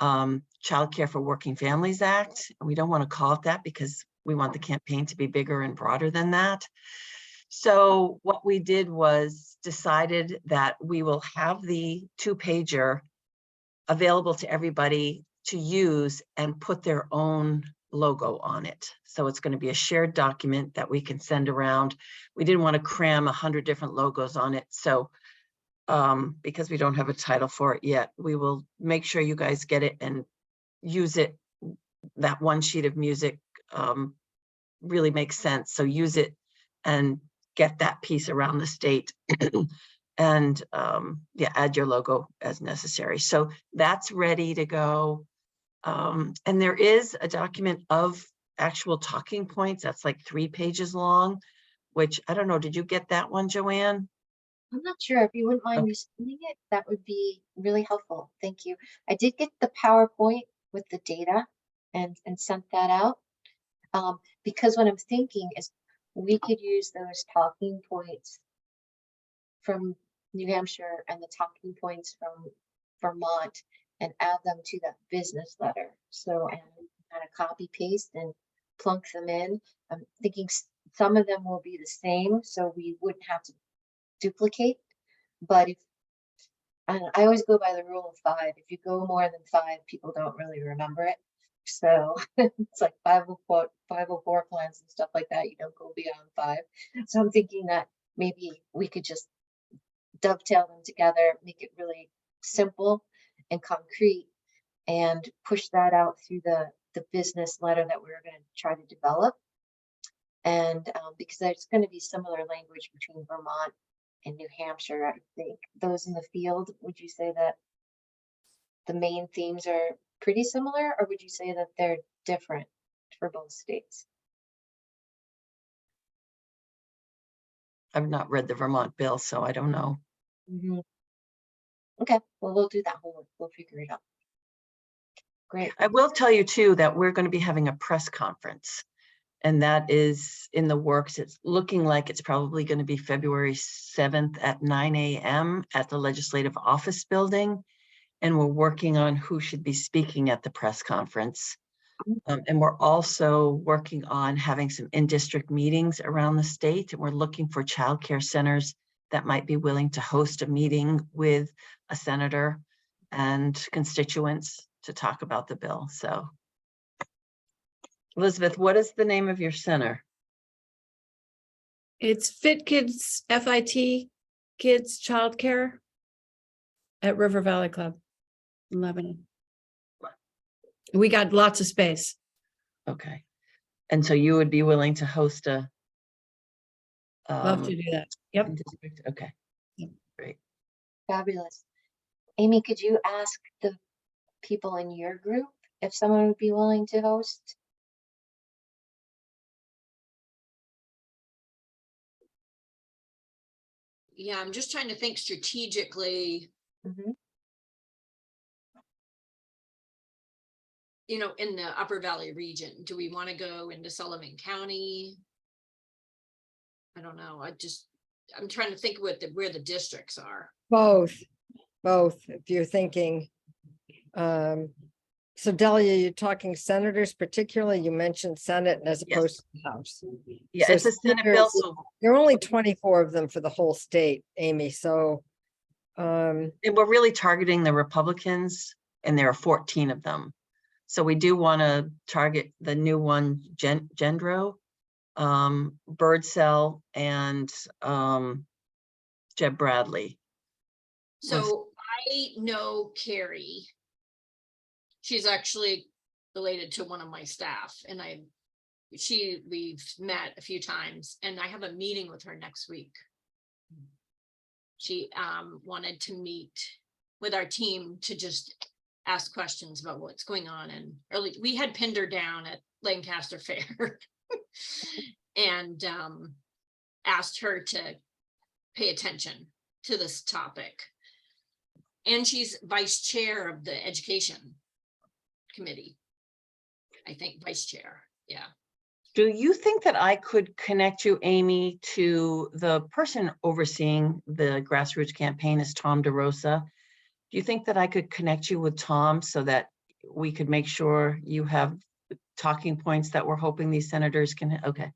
Childcare for Working Families Act. And we don't want to call it that because we want the campaign to be bigger and broader than that. So what we did was decided that we will have the 2-pager available to everybody to use and put their own logo on it. So it's going to be a shared document that we can send around. We didn't want to cram 100 different logos on it. So because we don't have a title for it yet, we will make sure you guys get it and use it. That one sheet of music really makes sense. So use it and get that piece around the state and yeah, add your logo as necessary. So that's ready to go. And there is a document of actual talking points that's like 3 pages long, which I don't know, did you get that one, Joanne? I'm not sure if you wouldn't mind Okay. resending it, that would be really helpful. Thank you. I did get the PowerPoint with the data and sent that out. Because what I'm thinking is we could use those talking points from New Hampshire and the talking points from Vermont and add them to that business letter. So, and kind of copy paste and plunk them in. I'm thinking some of them will be the same, so we wouldn't have to duplicate. But if I always go by the rule of 5. If you go more than 5, people don't really remember it. So it's like 504 plans and stuff like that. You don't go beyond 5. So I'm thinking that maybe we could just dovetail them together, make it really simple and concrete, and push that out through the business letter that we're going to try to develop. And because there's going to be similar language between Vermont and New Hampshire, I think. Those in the field, would you say that the main themes are pretty similar, or would you say that they're different for both states? I've not read the Vermont bill, so I don't know. Okay, well, we'll do that homework. We'll figure it out. Great. I will tell you too that we're going to be having a press conference, and that is in the works. It's looking like it's probably going to be February 7th at 9 a.m. at the Legislative Office Building. And we're working on who should be speaking at the press conference. And we're also working on having some in-district meetings around the state. And we're looking for childcare centers that might be willing to host a meeting with a senator and constituents to talk about the bill. So, Elizabeth, what is the name of your center? It's Fit Kids, FIT Kids Childcare at River Valley Club in Lebanon. We got lots of space. Okay. And so you would be willing to host a Love to do that. Yep. in-district? Okay. Yep. Great. Fabulous. Amy, could you ask the people in your group if someone would be willing to host? Yeah, I'm just trying to think strategically, Mhm. you know, in the Upper Valley region. Do we want to go into Sullivan County? I don't know. I'm trying to think where the districts are. Both, if you're thinking. So Delia, you're talking senators particularly, you mentioned Senate as Yes. opposed to the House. Yeah, So it's a Senate bill. senators- So, There are only 24 of them for the whole state, Amy, so. and we're really targeting the Republicans, and there are 14 of them. So we do want to target the new one, Gendro, Birdsell, and Jeb Bradley. So I know Carrie. She's actually related to one of my staff, and we've met a few times, and I have a meeting with her next week. She wanted to meet with our team to just ask questions about what's going on, and we had pinned her down at Lancaster Fair and asked her to pay attention to this topic. And she's vice chair of the education committee. I think vice chair. Yeah. Do you think that I could connect you, Amy, to the person overseeing the grassroots campaign is Tom DeRosa? Do you think that I could connect you with Tom so that we could make sure you have talking points that we're hoping these senators can, okay.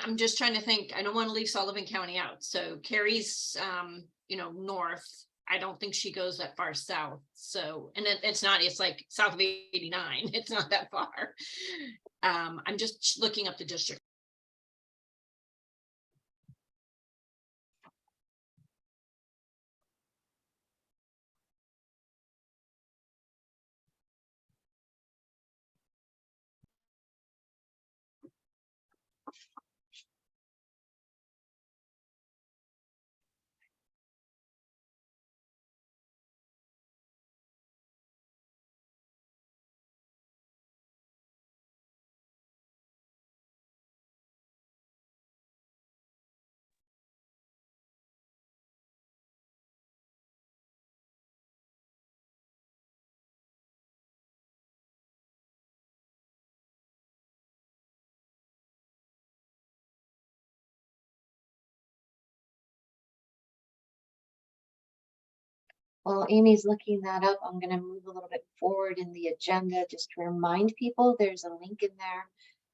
I'm just trying to think, I don't want to leave Sullivan County out. So Carrie's, north. I don't think she goes that far south. So, and it's not, it's like south of 89. It's not that far. I'm just looking up the district. While Amy's looking that up, I'm going to move a little bit forward in the agenda just to remind people there's a link in there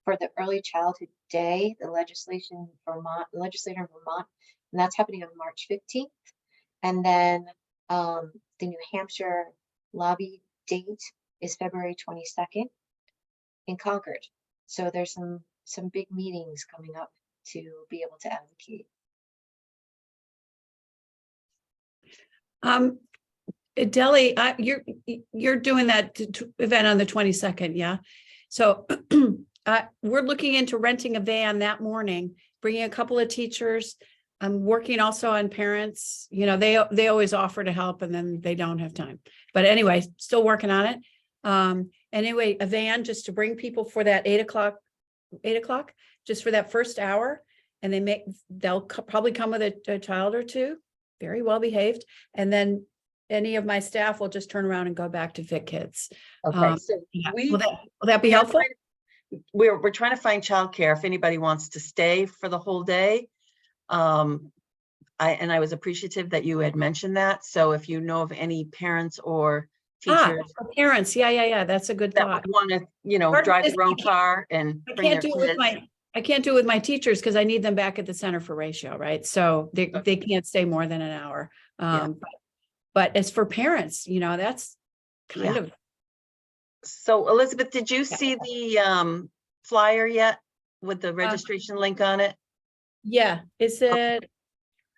for the Early Childhood Day, the legislator in Vermont, and that's happening on March 15th. And then the New Hampshire lobby date is February 22nd in Concord. So there's some big meetings coming up to be able to advocate. Deli, you're doing that event on the 22nd, yeah? So we're looking into renting a van that morning, bringing a couple of teachers. I'm working also on parents, they always offer to help and then they don't have time. But anyway, still working on it. Anyway, a van just to bring people for that 8 o'clock, just for that first hour. And they'll probably come with a child or two, very well behaved. And then any of my staff will just turn around and go back to Fit Kids. Okay, so Yeah. we, Will that be helpful? we're trying to find childcare if anybody wants to stay for the whole day. I was appreciative that you had mentioned that. So if you know of any parents or teachers For parents, yeah, that's a good that thought. would want to, Part of drive this, their own car and I bring their can't do it with kids. I can't do it with my teachers because I need them back at the Center for Ratio, right? So they can't stay more than an hour. Yeah. But as for parents, that's kind Yeah. of, So Elizabeth, did you see the flyer yet with the registration link on it? yeah, is it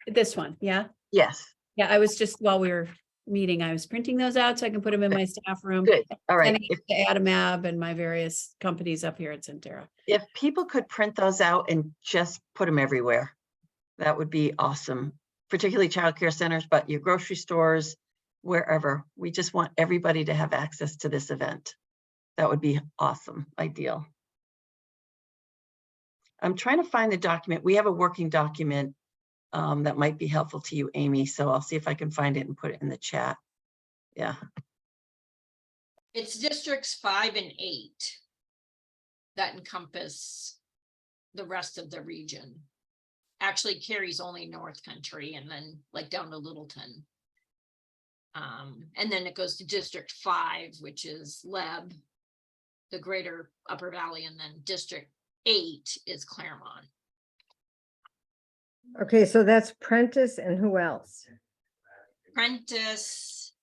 this one? Yeah. Yes. Yeah, I was just, while we were meeting, I was printing those out so I can put them in my staff room. Good. All right. Sending it to Adamab and my various companies up here at Centera. If people could print those out and just put them everywhere, that would be awesome, particularly childcare centers, but your grocery stores, wherever. We just want everybody to have access to this event. That would be awesome, ideal. I'm trying to find the document. We have a working document that might be helpful to you, Amy. So I'll see if I can find it and put it in the chat. Yeah. It's districts 5 and 8 that encompass the rest of the region. Actually, Carrie's only North Country and then like down to Littleton. And then it goes to District 5, which is Leb, the greater Upper Valley, and then District 8 is Claremont. Okay, so that's Prentice and who else? Prentice,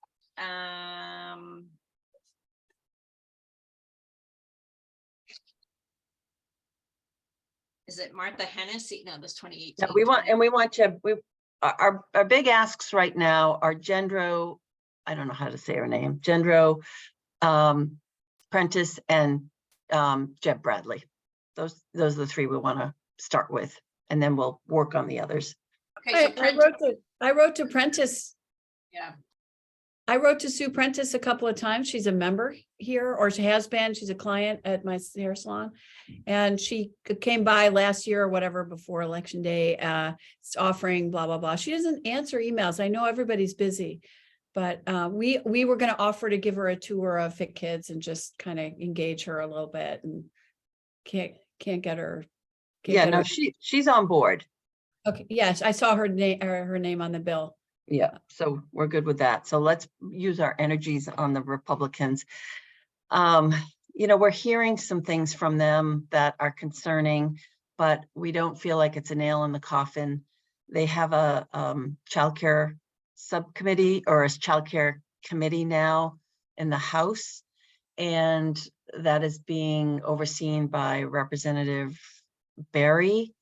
is it Martha Hennessy? No, this 2018. Yeah, we want to, our big asks right now are Gendro, I don't know how to say her name, Gendro, Prentice, and Jeb Bradley. Those are the three we want to start with, and then we'll work on the others. Okay, so I wrote to Prentice. yeah. I wrote to Sue Prentice a couple of times. She's a member here, or she has been. She's a client at my hair salon. And she came by last year or whatever before Election Day, offering blah, blah, blah. She doesn't answer emails. I know everybody's busy, but we were going to offer to give her a tour of Fit Kids and just kind of engage her a little bit, and can't get her. Yeah, no, she's on board. Okay, yes, I saw her name on the bill. Yeah, so we're good with that. So let's use our energies on the Republicans. we're hearing some things from them that are concerning, but we don't feel like it's a nail in the coffin. They have a childcare subcommittee or a childcare committee now in the House, and that is being overseen by Representative Barry.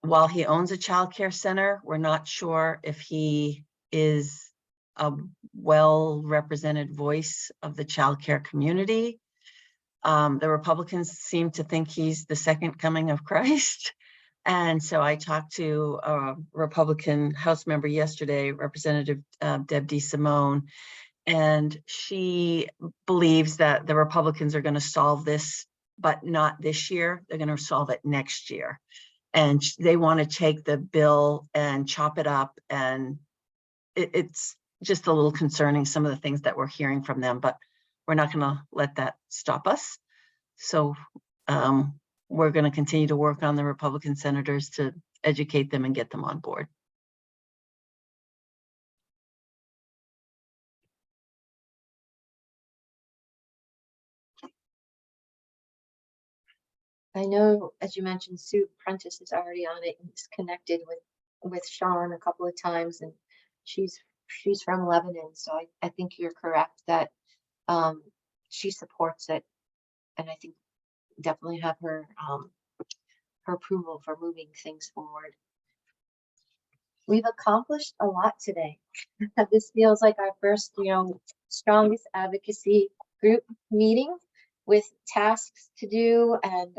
While he owns a childcare center, we're not sure if he is a well-represented voice of the childcare community. The Republicans seem to think he's the second coming of Christ. And so I talked to a Republican House member yesterday, Representative Deb DeSimone, and she believes that the Republicans are going to solve this, but not this year. They're going to solve it next year. And they want to take the bill and chop it up. And it's just a little concerning, some of the things that we're hearing from them, but we're not going to let that stop us. So we're going to continue to work on the Republican senators to educate them and get them on board. I know, as you mentioned, Sue Prentice is already on it and is connected with Sean a couple of times, and she's from Lebanon, so I think you're correct that she supports it, and I think definitely have her her approval for moving things forward. We've accomplished a lot today. This feels like our first, strongest advocacy group meeting with tasks to do and,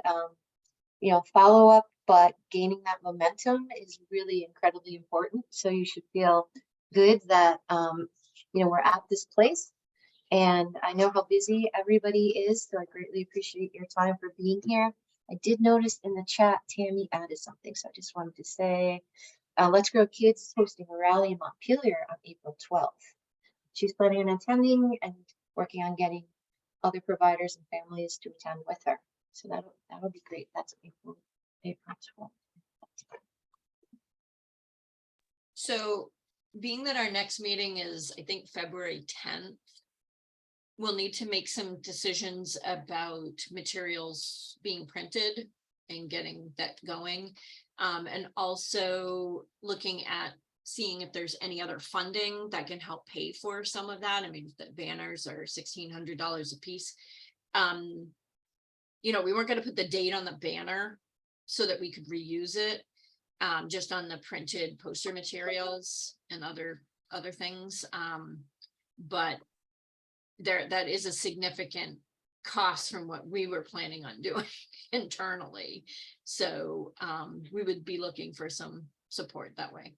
follow up, but gaining that momentum is really incredibly important. So you should feel good that, we're at this place. And I know how busy everybody is, so I greatly appreciate your time for being here. I did notice in the chat, Tammy added something, so I just wanted to say, Let's Grow Kids is hosting a rally in Montpelier on April 12th. She's planning on attending and working on getting other providers and families to attend with her. So that'll be great. That's April 12th. So being that our next meeting is, I think, February 10th, we'll need to make some decisions about materials being printed and getting that going. And also looking at seeing if there's any other funding that can help pay for some of that. I mean, the banners are $1,600 a piece. We weren't going to put the date on the banner so that we could reuse it, just on the printed poster materials and other things. But that is a significant cost from what we were planning on doing internally. So we would be looking for some support that way.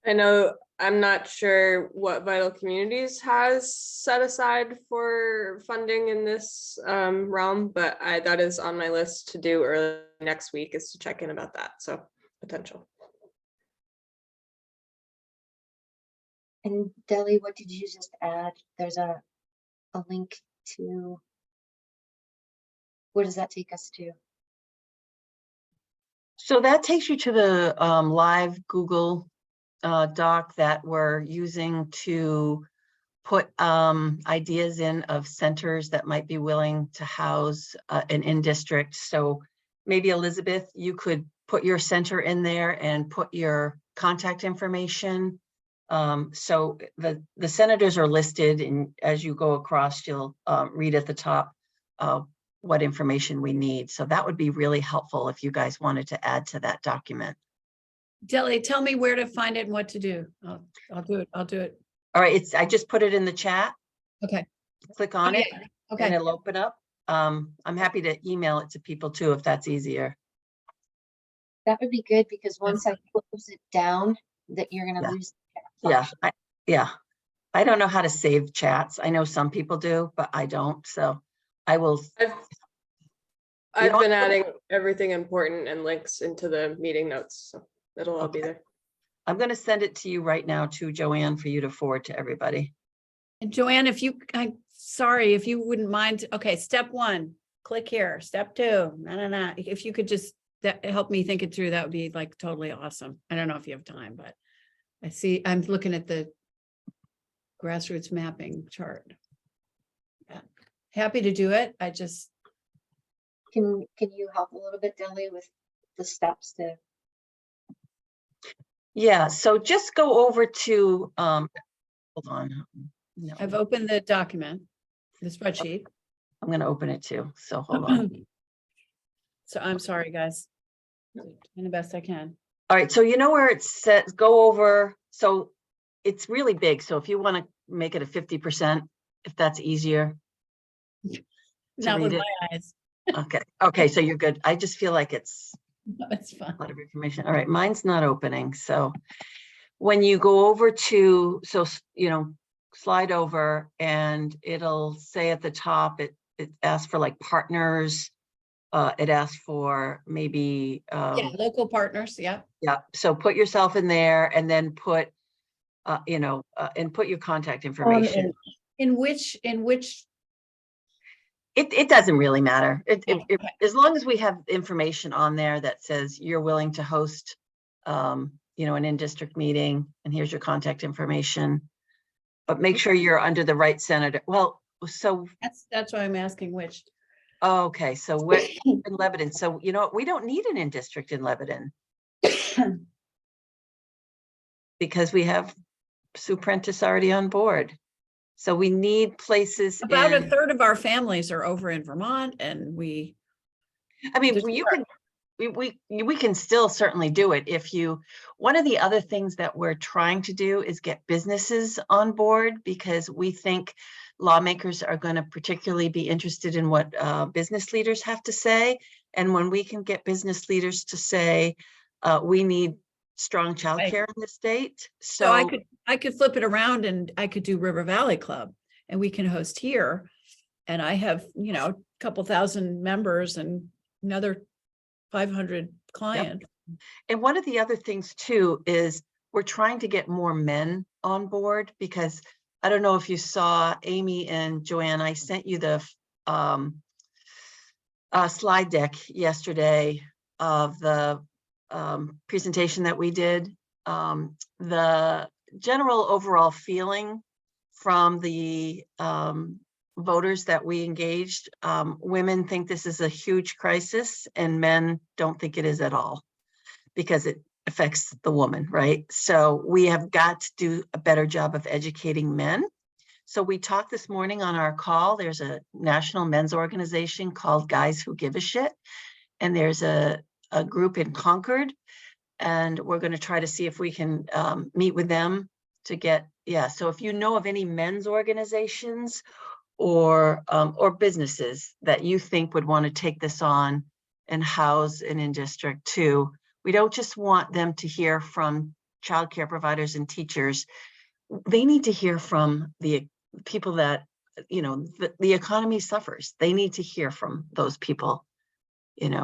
I know I'm not sure what Vital Communities has set aside for funding in this realm, but that is on my list to do early next week, is to check in about that. So potential. And Deli, what did you just add? There's a link to, where does that take us to? So that takes you to the live Google doc that we're using to put ideas in of centers that might be willing to house an in-district. So maybe Elizabeth, you could put your center in there and put your contact information. So the senators are listed, and as you go across, you'll read at the top what information we need. So that would be really helpful if you guys wanted to add to that document. Deli, tell me where to find it and what to do. I'll do it. I'll do it. All right, I just put it in the chat. Okay. Click on it and Okay. it'll open up. I'm happy to email it to people too, if that's easier. That would be good, because once I close it down, that you're going to Yeah. lose. Yeah, I don't know how to save chats. I know some people do, but I don't. So I will. I've been adding everything important and links into the meeting notes, so it'll all be there. I'm going to send it to you right now to Joanne for you to forward to everybody. And Joanne, sorry, if you wouldn't mind. Okay, step 1, click here. Step 2, nah. If you could just help me think it through, that would be like totally awesome. I don't know if you have time, but I see, I'm looking at the grassroots mapping chart. Yeah. Happy to do it. I just, Can you help a little bit, Deli, with the steps to? Yeah, so just go over to, hold on. No, I've opened the document, the spreadsheet. I'm gonna open it too, so hold on. So I'm sorry, guys. Doing the best I can. All right, so you know where it says, go over, so it's really big, so if you want to make it a 50%, if that's easier. Not with read my eyes. Okay, so you're good. I just feel like it's No, it's fine. a lot of information. All right, mine's not opening, so when you go over to, slide over and it'll say at the top, it asks for like partners. It asks for maybe, Yeah, local partners, yeah. yeah, so put yourself in there and then put, and put your contact information. In which, It doesn't really matter. Oh, okay. As long as we have information on there that says you're willing to host, an in-district meeting, and here's your contact information. But make sure you're under the right senator. Well, so, that's why I'm asking which. okay, so we're in Lebanon. So you know what? We don't need an in-district in Lebanon because we have Sue Prentice already on board. So we need places. About a third of our families are over in Vermont, and we. I mean, you can, we can still certainly do it if you, one of the other things that we're trying to do is get businesses on board, because we think lawmakers are going to particularly be interested in what business leaders have to say. And when we can get business leaders to say, we need strong childcare in the state. So I could flip it around and I could do River Valley Club, and we can host here. And I have, a couple thousand members and another 500 clients. Yep. And one of the other things too is we're trying to get more men on board, because I don't know if you saw, Amy and Joanne, I sent you the slide deck yesterday of the presentation that we did. The general overall feeling from the voters that we engaged, women think this is a huge crisis and men don't think it is at all, because it affects the woman, right? So we have got to do a better job of educating men. So we talked this morning on our call, there's a national men's organization called Guys Who Give a Shit. And there's a group in Concord, and we're going to try to see if we can meet with them to get, so if you know of any men's organizations or businesses that you think would want to take this on and house an in-district too, we don't just want them to hear from childcare providers and teachers. They need to hear from the people that, the economy suffers. They need to hear from those people,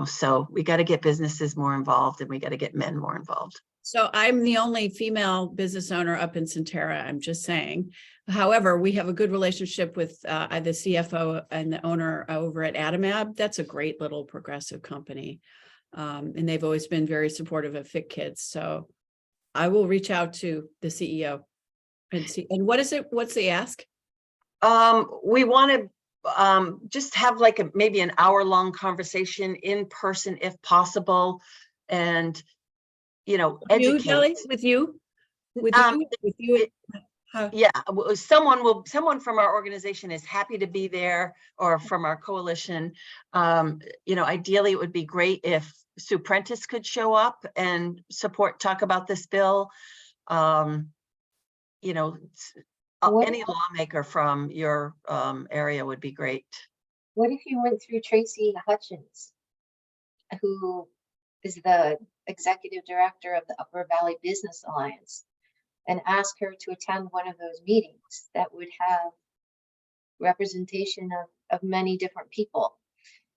so we got to get businesses more involved and we got to get men more involved. So I'm the only female business owner up in Centerra, I'm just saying. However, we have a good relationship with the CFO and the owner over at Adamab. That's a great little progressive company. And they've always been very supportive of Fit Kids. So I will reach out to the CEO and see. And what is it? What's the ask? We want to just have like maybe an hour-long conversation in person if possible, and educate. With you. Yeah, someone from our organization is happy to be there, or from our coalition. Ideally it would be great if Sue Prentice could show up and talk about this bill. Any lawmaker from your area would be great. What if you went through Tracy Hutchins, who is the executive director of the Upper Valley Business Alliance, and asked her to attend one of those meetings that would have representation of many different people?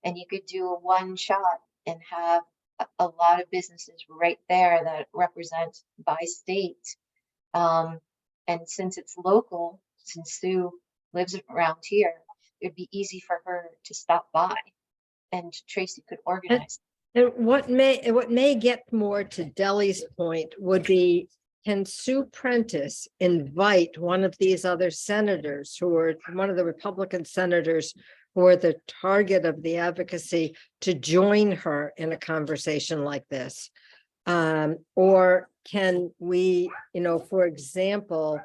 And you could do a one shot and have a lot of businesses right there that represent by state. And since it's local, since Sue lives around here, it'd be easy for her to stop by, and Tracy could organize. And what may get more to Deli's point would be can Sue Prentice invite one of these other senators who are, one of the Republican senators who are the target of the advocacy, to join her in a conversation like this? Or can we, for example,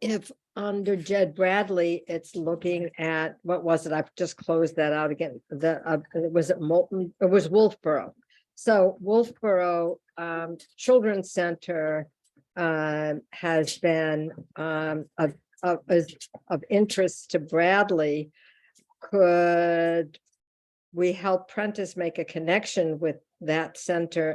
if under Jed Bradley, it's looking at, what was it? I've just closed that out again. Was it Moulton? It was Wolfboro. So Wolfboro Children's Center has been of interest to Bradley. Could we help Prentice make a connection with that center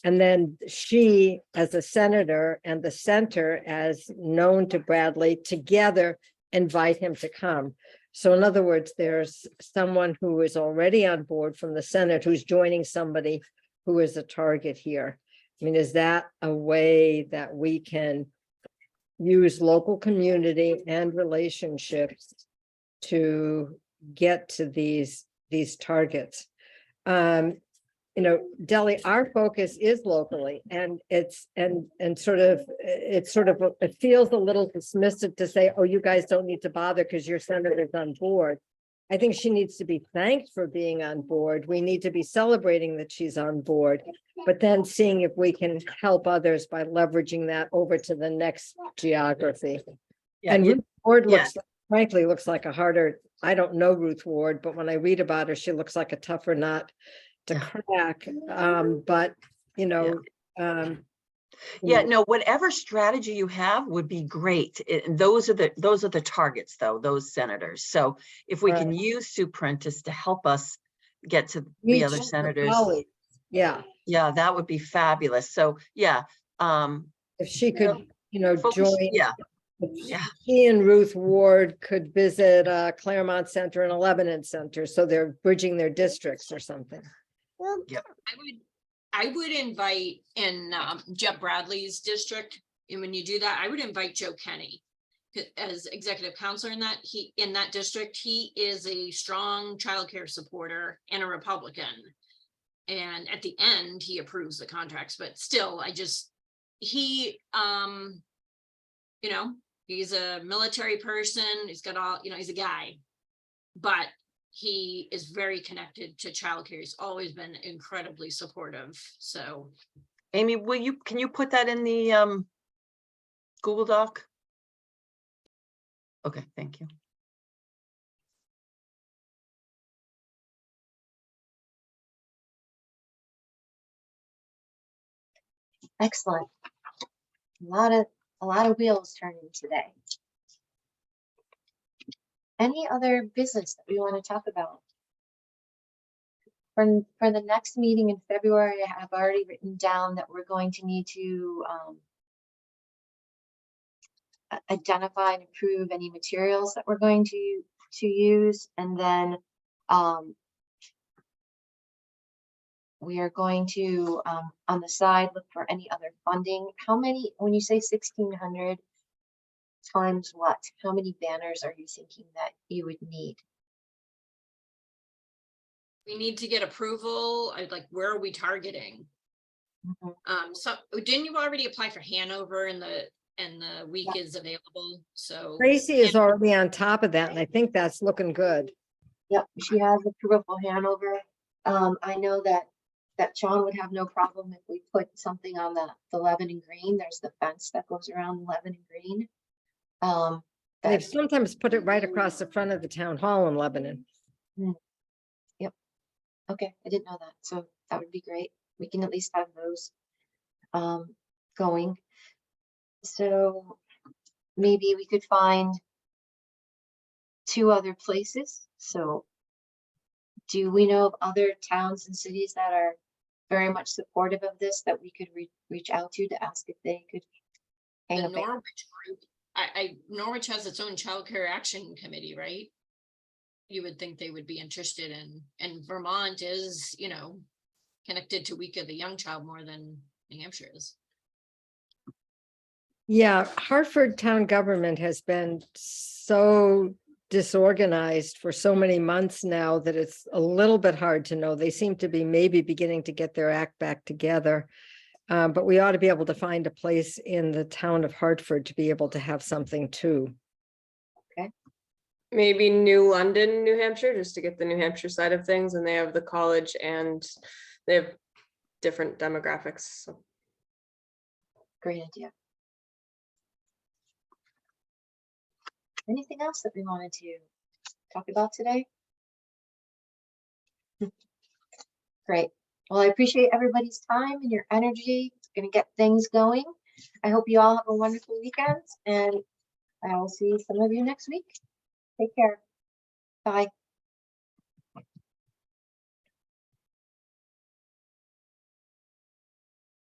and then she, as a senator, and the center as known to Bradley, together invite him to come? So in other words, there's someone who is already on board from the Senate who's joining somebody who is a target here. I mean, is that a way that we can use local community and relationships to get to these targets? Deli, our focus is locally, and it feels a little dismissive to say, oh, you guys don't need to bother because your senator's on board. I think she needs to be thanked for being on board. We need to be celebrating that she's on board, but then seeing if we can help others by leveraging that over to the next geography. Yeah, And you- Ruth Ward yeah. frankly looks like a harder, I don't know Ruth Ward, but when I read about her, she looks like a tougher nut to crack. Yeah, no, whatever strategy you have would be great. Those are the targets, though, those senators. So if we can use Sue Prentice to help us get to the other Reach senators, colleagues. Yeah, that would be fabulous. So, yeah. if she could, Focus- join. yeah. She and Ruth Ward could visit Claremont Center and a Lebanon Center, so they're bridging their districts or something. I would invite in Jeb Bradley's district, and when you do that, I would invite Joe Kenny as executive counselor in that district. He is a strong childcare supporter and a Republican. And at the end, he approves the contracts, but still, he's a military person. He's got all, he's a guy, but he is very connected to childcare. He's always been incredibly supportive. So, Amy, can you put that in the Google Doc? Okay, thank you. Excellent. A lot of wheels turning today. Any other business that we want to talk about? For the next meeting in February, I have already written down that we're going to need to identify and approve any materials that we're going to use, and then we are going to on the side look for any other funding. How many, when you say 1,600 times what, how many banners are you thinking that you would need? we need to get approval. Where are we targeting? So didn't you already apply for Hanover and the week is available? So Tracy is already on top of that, and I think that's looking good. Yep, she has approval for Hanover. I know that Sean would have no problem if we put something on the Lebanon Green. There's the fence that goes around Lebanon Green. They've sometimes put it right across the front of the town hall in Lebanon. Yep. Okay, I didn't know that, so that would be great. We can at least have those going. So maybe we could find 2 other places. So do we know of other towns and cities that are very much supportive of this that we could reach out to ask if they could hang the a banner? Norwich group, Norwich has its own childcare action committee, right? You would think they would be interested in, and Vermont is, connected to Week of the Young Child more than New Hampshire is. Yeah, Hartford town government has been so disorganized for so many months now that it's a little bit hard to know. They seem to be maybe beginning to get their act back together. But we ought to be able to find a place in the town of Hartford to be able to have something too. Maybe New London, New Hampshire, just to get the New Hampshire side of things, and they have the college and they have different demographics. So. Great idea. Anything else that we wanted to talk about today? Great. Well, I appreciate everybody's time and your energy. It's going to get things going. I hope you all have a wonderful weekend, and I will see some of you next week. Take care. Bye.